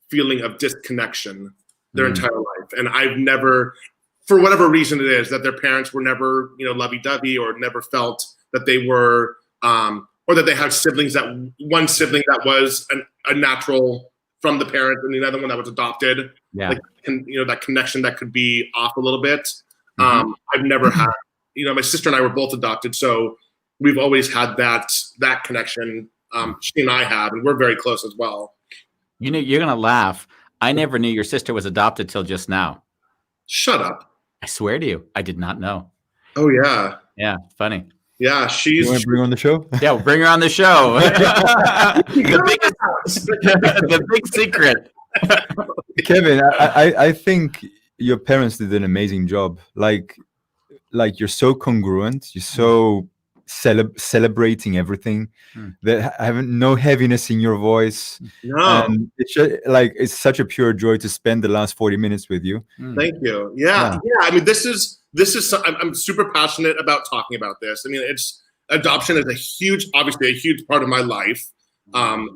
feeling of disconnection their entire life. And I've never for whatever reason it is, that their parents were never, lovey-dovey, or never felt that they were, or that they had siblings, that one sibling that was a natural from the parent and the other one that was adopted. Yeah. Like, that connection that could be off a little bit. I've never had, my sister and I were both adopted, so we've always had that connection. She and I have, and we're very close as well. You're going to laugh. I never knew your sister was adopted till just now. Shut up. I swear to you, I did not know. Oh, yeah. Yeah, funny. Yeah, You want to bring her on the show? Yeah, we'll bring her on the show. the big secret. Kevin, I think your parents did an amazing job. Like you're so congruent. You're so celebrating everything. That having no heaviness in your voice. No. And it's such a pure joy to spend the last 40 minutes with you. Thank you. Yeah. I mean, this is. I'm super passionate about talking about this. I mean, adoption is obviously a huge part of my life.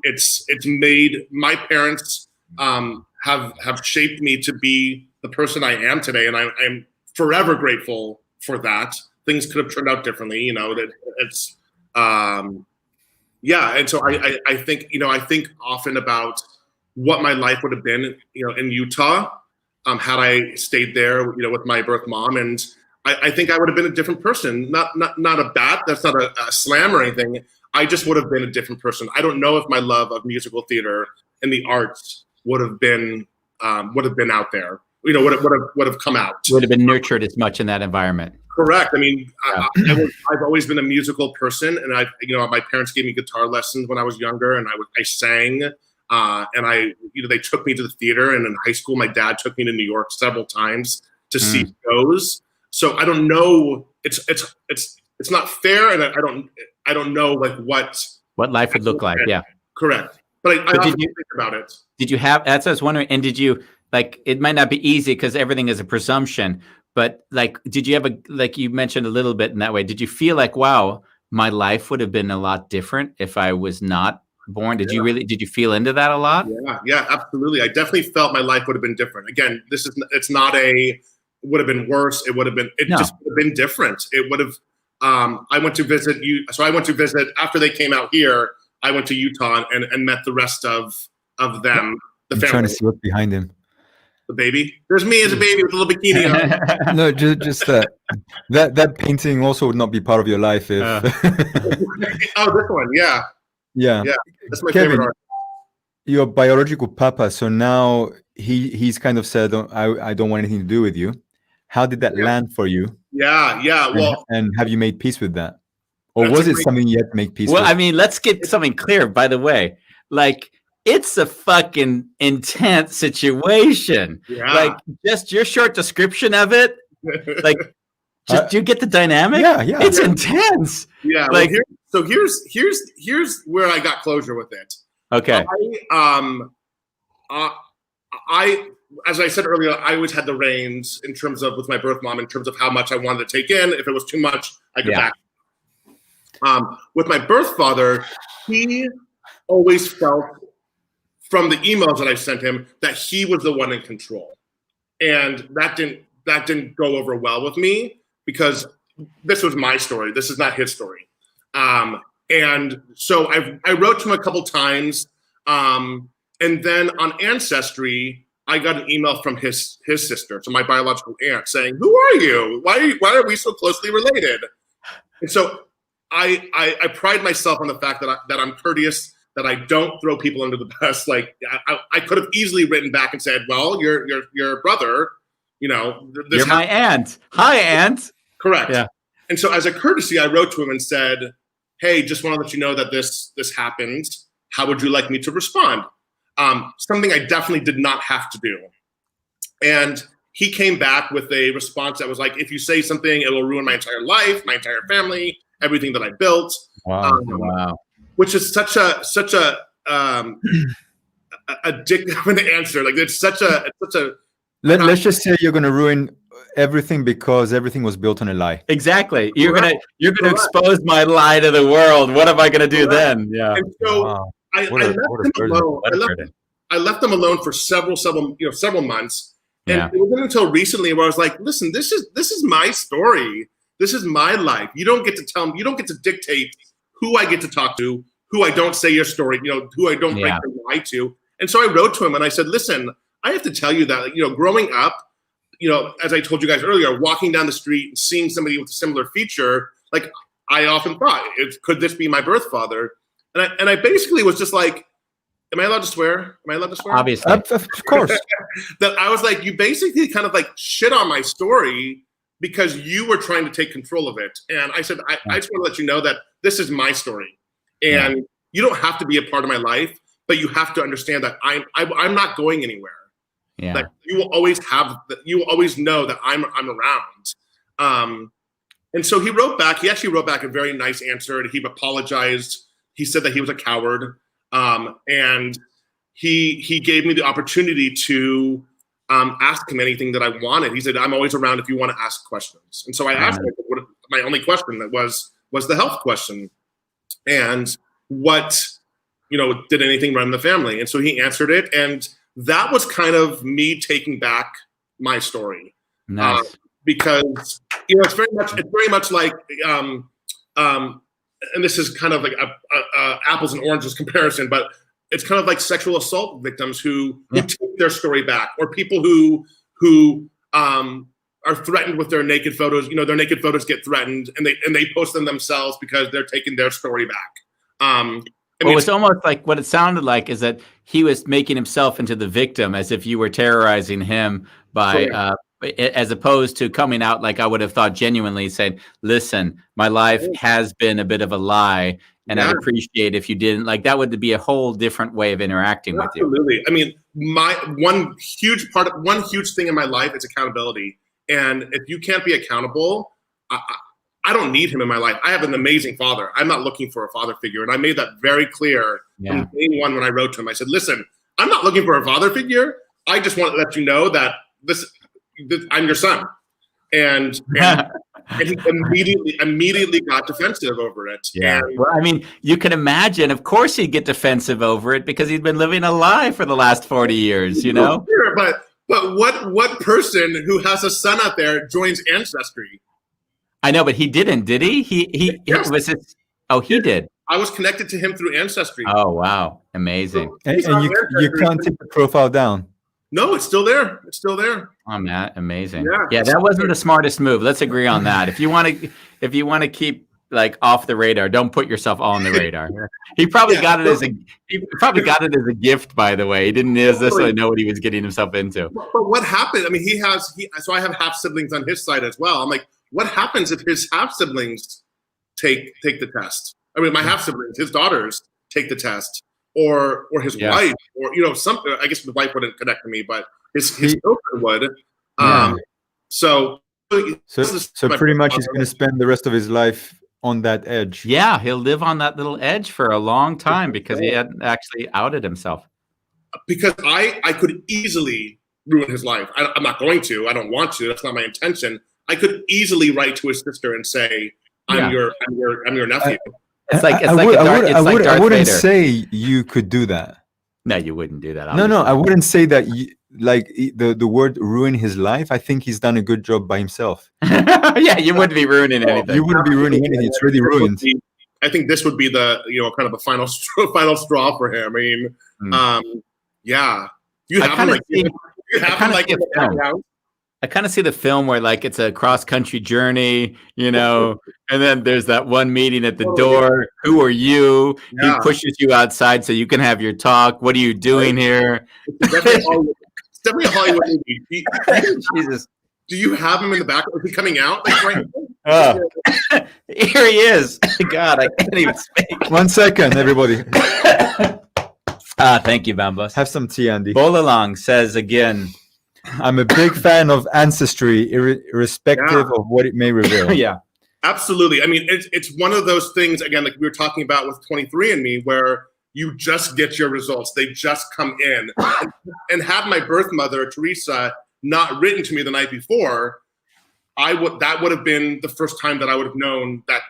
It's made my parents have shaped me to be the person I am today, and I'm forever grateful for that. Things could have turned out differently, that it's and so I think I think often about what my life would have been in Utah had I stayed there with my birth mom, and I think I would have been a different person. Not that's not a slam or anything. I just would have been a different person. I don't know if my love of musical theater and the arts would have been out there. Would have come out. Would have been nurtured as much in that environment. Correct. I mean, I've always been a musical person, and my parents gave me guitar lessons when I was younger, and I sang, and they took me to the theater, and in high school, my dad took me to New York several times to see shows. So I don't know. It's not fair, and I don't know what life would look like. Yeah. Correct. But I often think about it. Did you have? That's what I was wondering. And did you? It might not be easy because everything is a presumption, but did you have you mentioned a little bit in that way, did you feel like, wow, my life would have been a lot different if I was not born? Did you feel into that a lot? Yeah, absolutely. I definitely felt my life would have been different. Again, it's not would have been worse. Just would have been different. It would have, I went to visit you. So I went to visit after they came out here. I went to Utah and met the rest of them, the I'm family. trying to see what's behind him. The baby. There's me as a baby with a little bikini on. No, just that painting also would not be part of your life if. Oh, this one, yeah. That's my favorite art. Your biological papa. So now he's kind of said, I don't want anything to do with you. How did that land for you? Yeah. Well, and have you made peace with that, or was it something you had to make peace with? Well, I mean, let's get something clear. By the way, it's a fucking intense situation. Yeah. Just your short description of it. Do you get the dynamic? Yeah. It's intense. Yeah. Here's where I got closure with it. Okay. I as I said earlier, I always had the reins in terms of with my birth mom, in terms of how much I wanted to take in. If it was too much, I could back. With my birth father, he always felt from the emails that I sent him that he was the one in control, and that didn't go over well with me because this was my story. This is not his story, and so I wrote to him a couple times, and then on Ancestry, I got an email from his sister, so my biological aunt, saying, "Who are you? Why are we so closely related?" And so I pride myself on the fact that I'm courteous, that I don't throw people under the bus. I could have easily written back and said, "Well, your brother, you're my aunt. Hi, aunt." Correct. Yeah. And so as a courtesy, I wrote to him and said, "Hey, just want to let you know that this happened. How would you like me to respond?" Something I definitely did not have to do. And he came back with a response that was like, "If you say something, it will ruin my entire life, my entire family, everything that I built." Wow. Which is such a dick of an answer. It's such a. Let's just say you're going to ruin everything because everything was built on a lie. Exactly. You're gonna expose my lie to the world. What am I gonna do then? Yeah. And so I left them alone. I left them alone for several months, Yeah. And it wasn't until recently where I was like, listen, this is my story. This is my life. You don't get to tell me, you don't get to dictate who I get to talk to, who I don't say your story, who I don't break your lie to. And so I wrote to him and I said, listen, I have to tell you that, growing up, as I told you guys earlier, walking down the street and seeing somebody with a similar feature, like I often thought, could this be my birth father? And I basically was just like, am I allowed to swear? Am I allowed to swear? Obviously. Of course. That I was like, you basically kind of like shit on my story because you were trying to take control of it. And I said, I just want to let you know that this is my story. And you don't have to be a part of my life, but you have to understand that I'm not going anywhere. Yeah. Like you will always know that I'm around. And so he wrote back. He actually wrote back a very nice answer. And he apologized. He said that he was a coward. And he gave me the opportunity to ask him anything that I wanted. He said, I'm always around if you want to ask questions. And so I asked him what my only question that was the health question. And what, did anything run in the family? And so he answered it. And that was kind of me taking back my story. Nice. Because, it's very much like, and this is kind of like a apples and oranges comparison, but it's kind of like sexual assault victims who take their story back, or people who are threatened with their naked photos. Their naked photos get threatened, and they post them themselves because they're taking their story back. It's almost like what it sounded like is that he was making himself into the victim, as if you were terrorizing him by, as opposed to coming out like I would have thought genuinely, saying, "Listen, my life has been a bit of a lie, and I'd appreciate if you didn't." Like that would be a whole different way of interacting with you. Absolutely. I mean, one huge thing in my life is accountability, and if you can't be accountable, I don't need him in my life. I have an amazing father. I'm not looking for a father figure. And I made that very clear from day one when I wrote to him. I said, listen, I'm not looking for a father figure. I just want to let you know that I'm your son. And he immediately got defensive over it. Yeah. And, well, I mean, you can imagine, of course he'd get defensive over it because he'd been living a lie for the last 40 years, Sure, but what person who has a son out there joins Ancestry? I know, but he didn't, did he? He was his, he did. I was connected to him through Ancestry. Oh, wow. Amazing. And you can't take the profile down. No, it's still there. It's still there. Oh, Matt, amazing. Yeah, that wasn't the smartest move. Let's agree on that. If you want to keep like off the radar, don't put yourself on the radar. He probably got it as a gift, by the way. He didn't necessarily know what he was getting himself into. But what happened? I mean, so I have half siblings on his side as well. I'm like, what happens if his half siblings take the test? I mean, my half siblings, his daughters, take the test, or his wife, or something. I guess the wife wouldn't connect to me, but his children would. So pretty much he's going to spend the rest of his life on that edge. Yeah, he'll live on that little edge for a long time because he hadn't actually outed himself. Because I could easily ruin his life. I'm not going to. I don't want to. That's not my intention. I could easily write to his sister and say, "I'm your nephew." I wouldn't say you could do that. No, you wouldn't do that. No, I wouldn't say that. The word ruin his life. I think he's done a good job by himself. Yeah, you wouldn't be ruining anything. You wouldn't be ruining anything. It's already ruined. I think this would be the kind of the final straw for him. I mean, yeah. You have him like in the background. I kind of see the film where like it's a cross-country journey, and then there's that one meeting at the door. Who are you? Yeah. He pushes you outside so you can have your talk. What are you doing here? It's definitely a Hollywood movie. Jesus. Do you have him in the background? Is he coming out? Like, Here he is. God, I can't even speak. 1 second, everybody. Thank you, Bambos. Have some tea, Andy. Bolalong says again, I'm a big fan of Ancestry, irrespective of what it may reveal. Yeah, absolutely. I mean, it's one of those things, again, like we were talking about with 23andMe, where you just get your results. They just come in. And had my birth mother, Teresa, not written to me the night before, that would have been the first time that I would have known that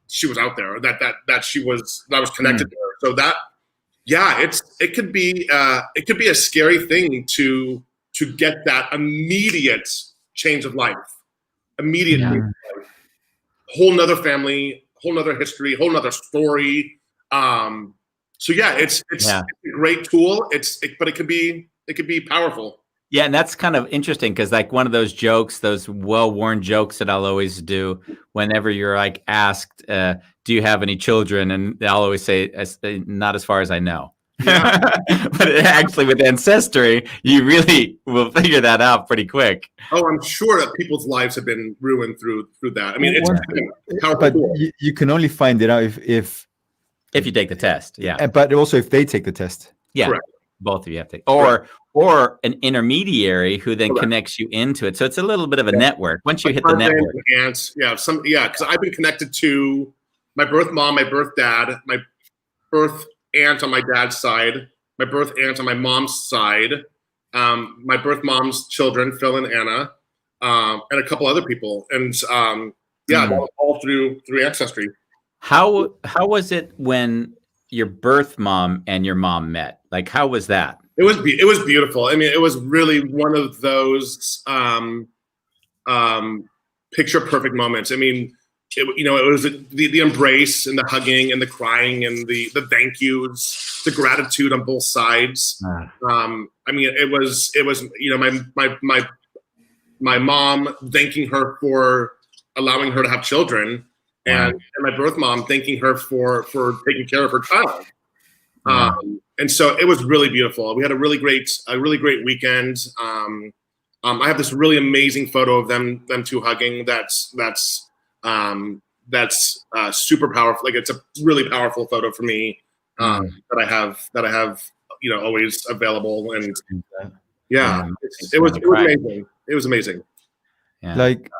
she was out there, that I was connected to her. So that, it could be a scary thing to to get that immediate change of life, immediate change of life. Whole nother family, whole nother history, whole nother story. So yeah, it's a great tool. But it can be powerful. Yeah, and that's kind of interesting because like one of those jokes, those well-worn jokes that I'll always do whenever you're like asked, do you have any children? And I'll always say, not as far as I know. Yeah. But actually with ancestry, you really will figure that out pretty quick. Oh, I'm sure that people's lives have been ruined through that. I mean, it's powerful. But you can only find it out if you take the test. Yeah. But also if they take the test. Yeah. Correct. Both of you have to or an intermediary who then connects you into it. So it's a little bit of a network. Once you hit the network. Aunts, because I've been connected to my birth mom, my birth dad, my birth aunt on my dad's side, my birth aunt on my mom's side, my birth mom's children, Phil and Anna, and a couple other people. And all through ancestry. How was it when your birth mom and your mom met? Like, how was that? It was beautiful. I mean, it was really one of those picture perfect moments. I mean, it was the embrace and the hugging and the crying and the thank yous, the gratitude on both sides. I mean, it was my mom thanking her for allowing her to have children, and my birth mom thanking her for taking care of her child. And so it was really beautiful. We had a really great weekend. I have this really amazing photo of them two hugging. That's super powerful. Like, it's a really powerful photo for me that I have always available. And it was amazing. It was amazing. Yeah. Like,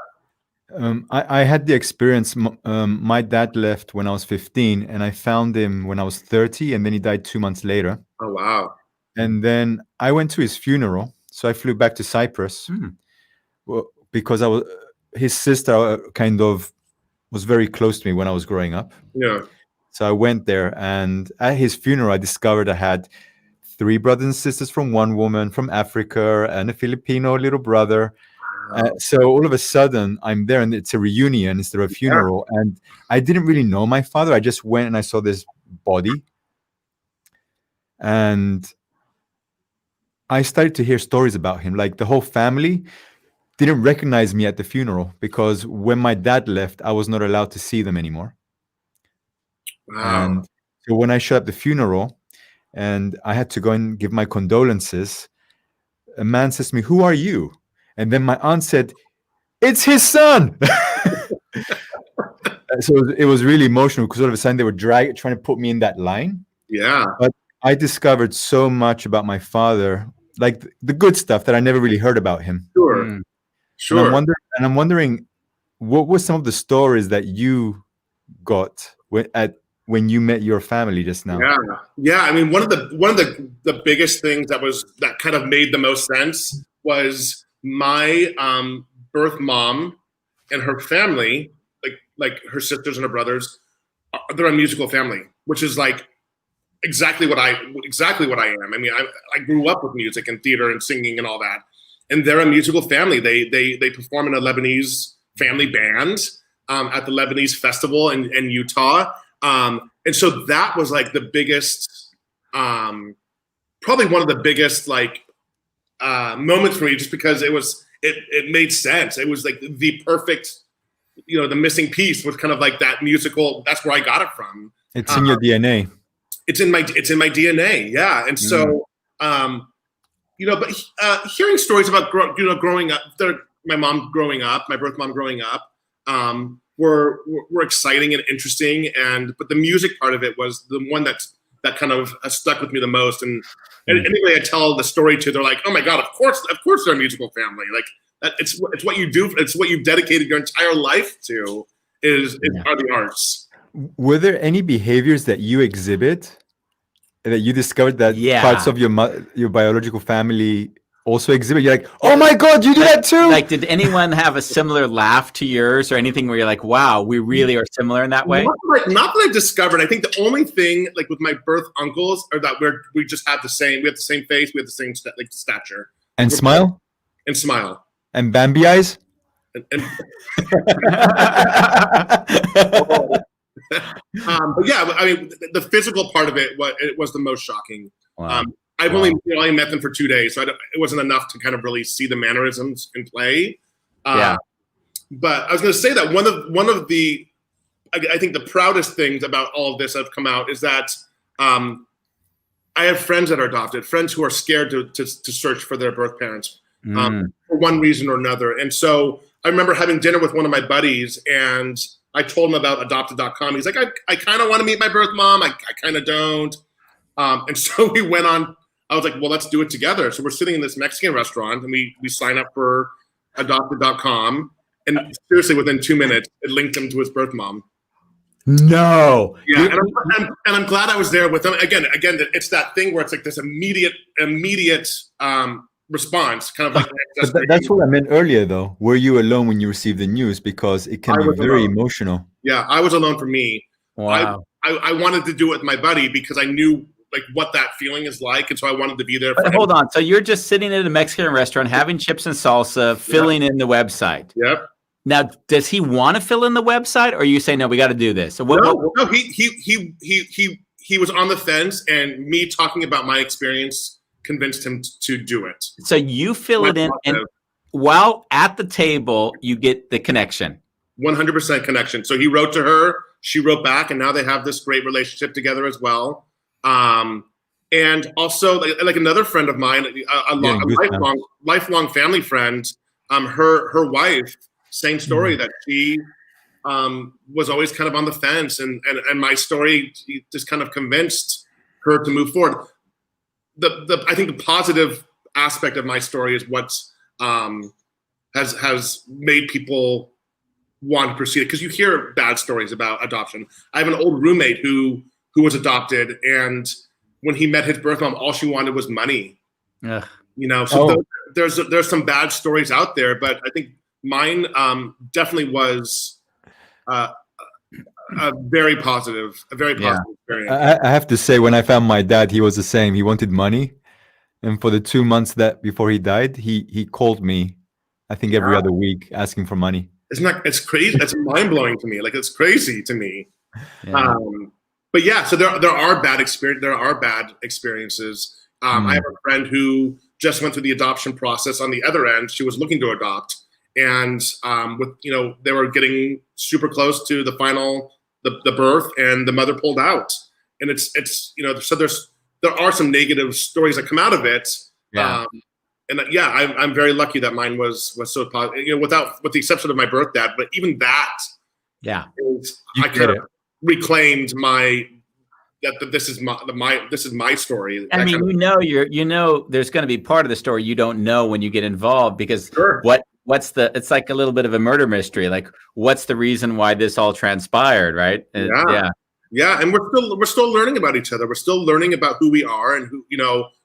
I had the experience. My dad left when I was 15, and I found him when I was 30, and then he died 2 months later. Oh, wow. And then I went to his funeral. So I flew back to Cyprus because his sister kind of was very close to me when I was growing up. Yeah. So I went there, and at his funeral, I discovered I had 3 brothers and sisters from one woman from Africa and a Filipino little brother. So all of a sudden I'm there, and it's a reunion instead of a funeral. And I didn't really know my father. I just went and I saw this body, and I started to hear stories about him. Like, the whole family didn't recognize me at the funeral because when my dad left, I was not allowed to see them anymore. Wow. And so when I showed up at the funeral and I had to go and give my condolences, a man says to me, "Who are you?" And then my aunt said, "It's his son." So it was really emotional because all of a sudden they were trying to put me in that line. Yeah. But I discovered so much about my father, like the good stuff that I never really heard about him. Sure. Sure. And I'm wondering, what were some of the stories that you got when you met your family just now? Yeah. I mean, one of the biggest things that kind of made the most sense was my birth mom and her family, like her sisters and her brothers, they're a musical family, which is like exactly what I am. I mean, I grew up with music and theater and singing and all that, and they're a musical family. They perform in a Lebanese family band at the Lebanese festival in Utah, and so that was like the biggest, probably one of the biggest moments for me, just because it made sense. It was like the perfect, the missing piece was kind of like that musical. That's where I got it from. It's in your DNA. It's in my DNA. Yeah. And so, but hearing stories about, growing up, my mom growing up, my birth mom growing up, were exciting and interesting. But the music part of it was the one that kind of stuck with me the most. And anybody I tell the story to, they're like, "Oh my God, of course they're a musical family." Like, that it's what you do. It's what you've dedicated your entire life to are the arts. Were there any behaviors that you exhibit that you discovered that parts of your biological family also exhibit? You're like, "Oh my God, you do that too!" Like, did anyone have a similar laugh to yours or anything where you're like, "Wow, we really are similar in that way"? Not that I discovered. I think the only thing, like with my birth uncles, are that we just have the same. We have the same face. We have the same stature. And smile? And smile. And Bambi eyes? But yeah, I mean, the physical part of it was the most shocking. Wow. I've only met them for 2 days, so it wasn't enough to kind of really see the mannerisms in play. But I was going to say that one of the I think the proudest things about all of this that have come out is that I have friends that are adopted, friends who are scared to search for their birth parents for one reason or another. And so I remember having dinner with one of my buddies, and I told him about adopted.com. He's like, I kind of want to meet my birth mom. I kind of don't. And so we went on. I was like, well, let's do it together. So we're sitting in this Mexican restaurant, and we sign up for adopted.com. And seriously, within 2 minutes, it linked him to his birth mom. No. Yeah, and I'm glad I was there with him. Again, it's that thing where it's like this immediate response, kind of like. That's what I meant earlier, though. Were you alone when you received the news? Because it can be very emotional. Yeah, I was alone for me. Wow. I wanted to do it with my buddy because I knew like what that feeling is like, and so I wanted to be there. But hold on, so you're just sitting at a Mexican restaurant having chips and salsa, filling in the website. Yep. Now, does he want to fill in the website, or you say no? We got to do this. So no, he was on the fence, and me talking about my experience convinced him to do it. So you fill it in, and while at the table, you get the connection. 100% connection. So he wrote to her, she wrote back, and now they have this great relationship together as well. And also, like another friend of mine, a lifelong family friend, her wife. Same story that she was always kind of on the fence, and my story just kind of convinced her to move forward. I think the positive aspect of my story is what has made people want to proceed, because you hear bad stories about adoption. I have an old roommate who was adopted, and when he met his birth mom, all she wanted was money. Ugh. So there's some bad stories out there, but I think mine definitely was a very positive experience. I have to say, when I found my dad, he was the same. He wanted money, and for the 2 months that before he died, he called me, I think every other week, asking for money. It's crazy. That's mind blowing to me. Like, it's crazy to me. Yeah. But yeah, so there are bad experiences. I have a friend who just went through the adoption process. On the other end, she was looking to adopt. And they were getting super close to the final, the birth, and the mother pulled out. And it's so there are some negative stories that come out of it. Yeah. I'm very lucky that mine was so positive. With the exception of my birth dad, but even that, I kind of reclaimed this is my story. I mean, there's going to be part of the story you don't know when you get involved, because it's like a little bit of a murder mystery. Like, what's the reason why this all transpired, right? Yeah. And we're still learning about each other. We're still learning about who we are and who,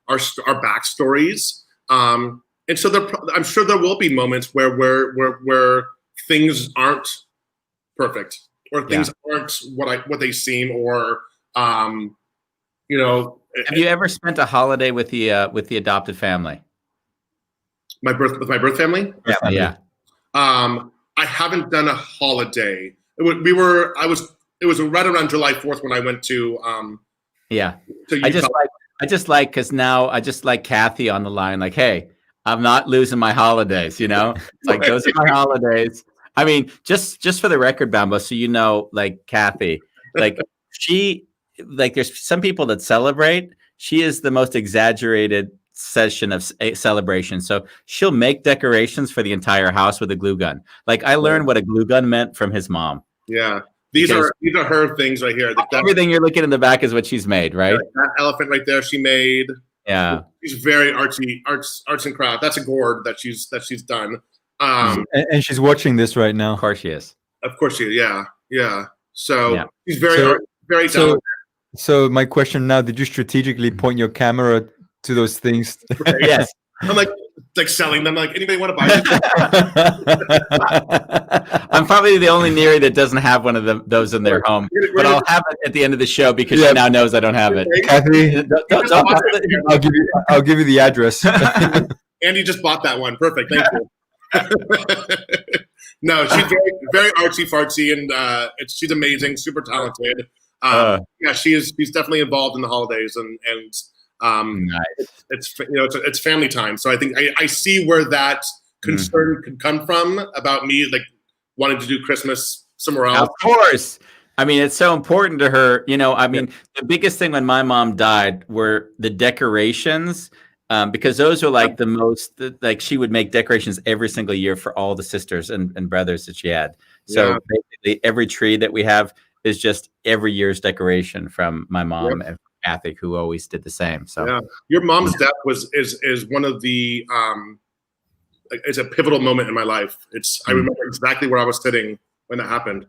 our backstories. And so I'm sure there will be moments where things aren't perfect, or things aren't what they seem, or Have you ever spent a holiday with the adopted family? With my birth family? Yeah. I haven't done a holiday. It was right around July 4th when I went to to Utah. I just like because now I just like Kathy on the line, like, hey, I'm not losing my holidays, It's like those are my holidays. I mean, just for the record, Bambo, so like Kathy, like there's some people that celebrate. She is the most exaggerated session of a celebration. So she'll make decorations for the entire house with a glue gun. Like, I learned what a glue gun meant from his mom. Yeah. These are her things right here. Everything you're looking in the back is what she's made, right? That elephant right there, she made. Yeah. She's very arts and crafts. That's a gourd that she's done. And she's watching this right now. Of course she is. Of course she is. Yeah. So she's very talented. So my question now: did you strategically point your camera to those things? Yes. I'm like selling them. Like, anybody want to buy them? I'm probably the only Neri that doesn't have one of those in their home, but I'll have it at the end of the show because she now knows I don't have it. Kathy, I'll give you the address. Andy just bought that one. Perfect. Thank you. No, she's very artsy fartsy, and she's amazing, super talented. Yeah, she's definitely involved in the holidays, and Nice. it's family time. So I think I see where that concern could come from about me like wanting to do Christmas somewhere else. Of course. I mean, it's so important to her. I mean, the biggest thing when my mom died were the decorations, because those are like the most, like she would make decorations every single year for all the sisters and brothers that she had. So basically every tree that we have is just every year's decoration from my mom and Kathy, who always did the same. So your mom's death is one of the it's a pivotal moment in my life. I remember exactly where I was sitting when that happened.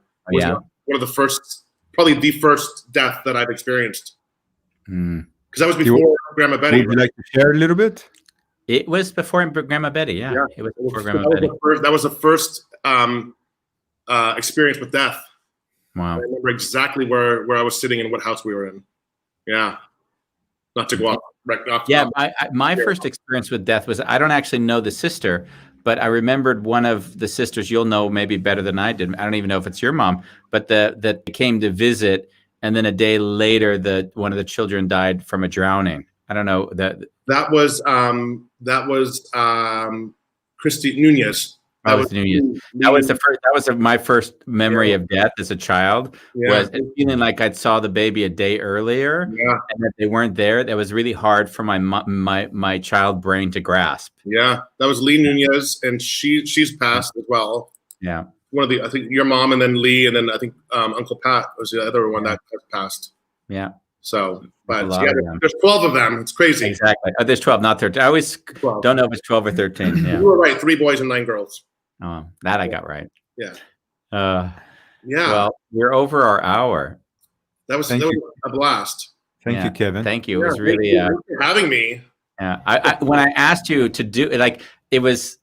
One of the first, probably the first death that I've experienced. Because that was before Grandma Betty. Would you like to share a little bit? It was before Grandma Betty. Yeah. It was before Grandma Betty. That was the first experience with death. Wow. I remember exactly where I was sitting and what house we were in. Yeah. Not to go off. My first experience with death was, I don't actually know the sister, but I remembered one of the sisters. You'll know maybe better than I did. I don't even know if it's your mom, but that came to visit, and then a day later, one of the children died from a drowning. I don't know that was Christy Nunez. That was Nunez. That was the first. That was my first memory of death as a child. Was feeling like I'd saw the baby a day earlier, and that they weren't there. That was really hard for my child brain to grasp. Yeah, that was Lee Nunez, and she's passed as well. Yeah, one of the, I think your mom, and then Lee, and then I think Uncle Pat was the other one that has passed. Yeah. So, but there's 12 of them. It's crazy. Exactly. There's 12, not 13. I always don't know if it's 12 or 13. Yeah. You were right. 3 boys and 9 girls. Oh, that I got right. Yeah. Well, we're over our hour. That was a blast. Thank you, Kevin. Thank you. It was really thanks for having me. Yeah. I when I asked you to do it was,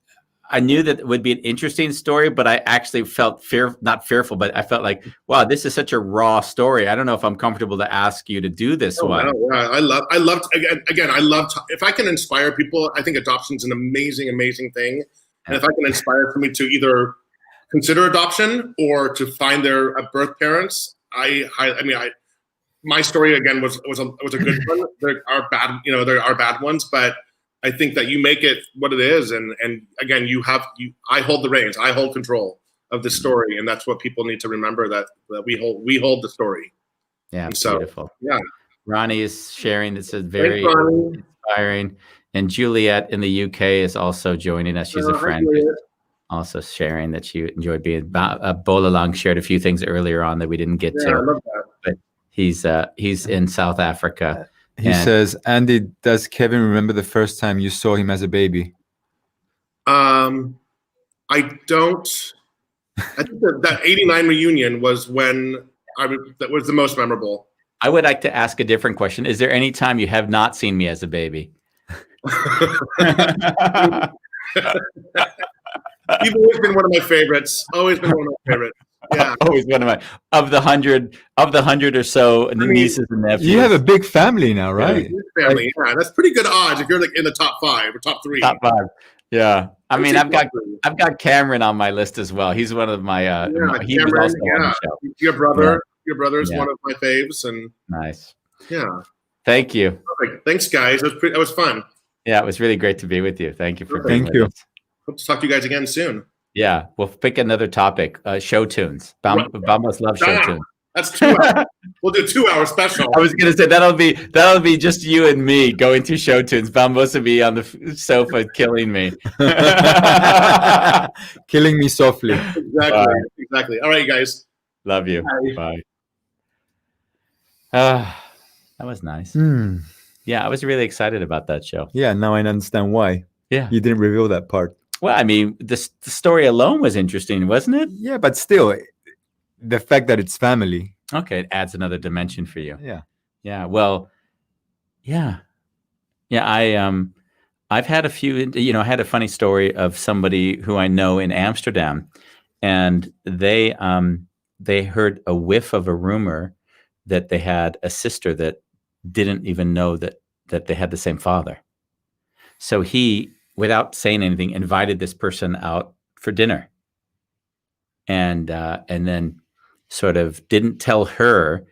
I knew that it would be an interesting story, but I actually felt not fearful, but I felt like, wow, this is such a raw story. I don't know if I'm comfortable to ask you to do this one. No, I love if I can inspire people, I think adoption is an amazing, amazing thing. And if I can inspire somebody to either consider adoption or to find their birth parents, my story again was a good one. There are bad ones, but I think that you make it what it is, and again, I hold the reins, I hold control of the story, and that's what people need to remember, that we hold the story. Yeah, so, beautiful. Yeah, Ronnie is sharing. This is very inspiring, and Juliet in the UK is also joining us. She's a friend, also sharing that she enjoyed being. Bolalang shared a few things earlier on that we didn't get to. I love that. But he's in South Africa. He says, Andy, does Kevin remember the first time you saw him as a baby? I don't. I think that 89 reunion was when that was the most memorable. I would like to ask a different question. Is there any time you have not seen me as a baby? You've always been one of my favorites. Always been one of my favorites. Yeah. Always one of my of the 100 or so nieces and nephews. You have a big family now, right? Yeah, family. Yeah, that's pretty good odds if you're like in the top 5 or top 3. Top 5. Yeah. I mean, I've got Cameron on my list as well. He's one of my he Cameron, was also on the show. Your brother's one of my faves, and nice. Yeah. Thank you. Perfect. Thanks, guys. That was fun. Yeah, it was really great to be with you. Thank you for being with us. Hope to talk to you guys again soon. Yeah, we'll pick another topic. Show tunes. Bambos love show tunes. That's 2 hours. We'll do 2 hour special. I was gonna say that'll be just you and me going through show tunes. Bambos will be on the sofa killing me, killing me softly. Exactly. All right, you guys. Love you. Bye. That was nice. Yeah, I was really excited about that show. Yeah, now I understand why. Yeah, you didn't reveal that part. Well, I mean, the story alone was interesting, wasn't it? Yeah, but still, the fact that it's family. Okay, it adds another dimension for you. Yeah. Yeah. Well, yeah. I've had a few. I had a funny story of somebody who I know in Amsterdam, and they heard a whiff of a rumor that they had a sister that didn't even know that they had the same father. So he without saying anything, invited this person out for dinner, and then sort of didn't tell her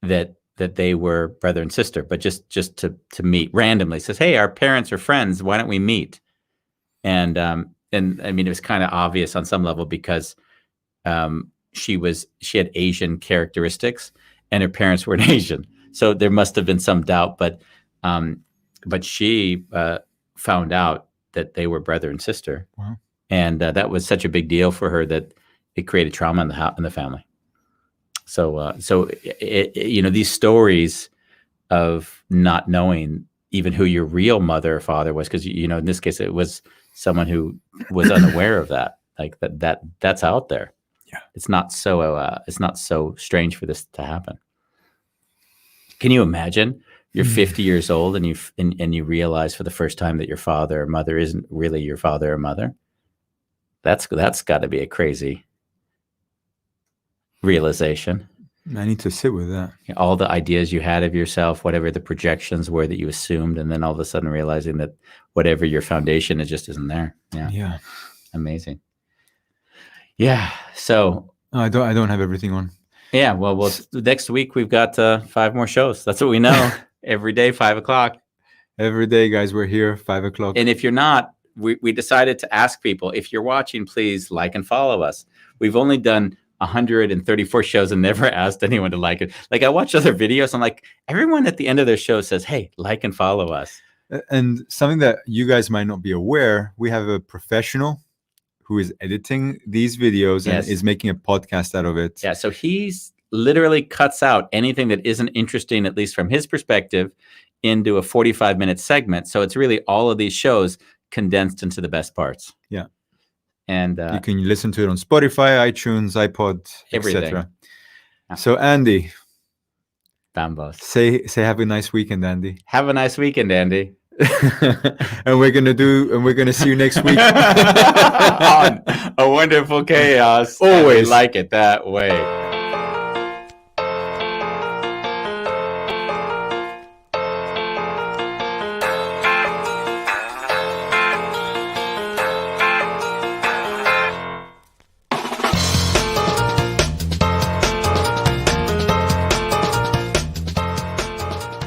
that they were brother and sister, but just to meet randomly. Says, "Hey, our parents are friends. Why don't we meet?" And I mean, it was kind of obvious on some level because she had Asian characteristics, and her parents weren't Asian, so there must have been some doubt. But she found out that they were brother and sister. Wow. And that was such a big deal for her that it created trauma in the family. So these stories of not knowing even who your real mother or father was, because in this case it was someone who was unaware of that, like that's out there. Yeah, it's not so strange for this to happen. Can you imagine? You're 50 years old and you realize for the first time that your father or mother isn't really your father or mother. That's got to be a crazy realization. I need to sit with that. All the ideas you had of yourself, whatever the projections were that you assumed, and then all of a sudden realizing that whatever your foundation is just isn't there. Yeah. Amazing. Yeah. So I don't have everything on. Yeah. Well, next week we've got 5 more shows. That's what we know. Every day, 5:00. Every day, guys, we're here, 5:00. And if you're not, we decided to ask people, if you're watching, please like and follow us. We've only done 134 shows and never asked anyone to like it. Like, I watch other videos, I'm like, everyone at the end of their show says, hey, like and follow us. And something that you guys might not be aware, we have a professional who is editing these videos and is making a podcast out of it. Yeah, so he's literally cuts out anything that isn't interesting, at least from his perspective, into a 45-minute segment. So it's really all of these shows condensed into the best parts. Yeah. And you can listen to it on Spotify, iTunes, iPod, etc. So Andy, Bambos. Say have a nice weekend, Andy. Have a nice weekend, Andy. and we're gonna see you next week on A Wonderful Chaos. Always like it that way.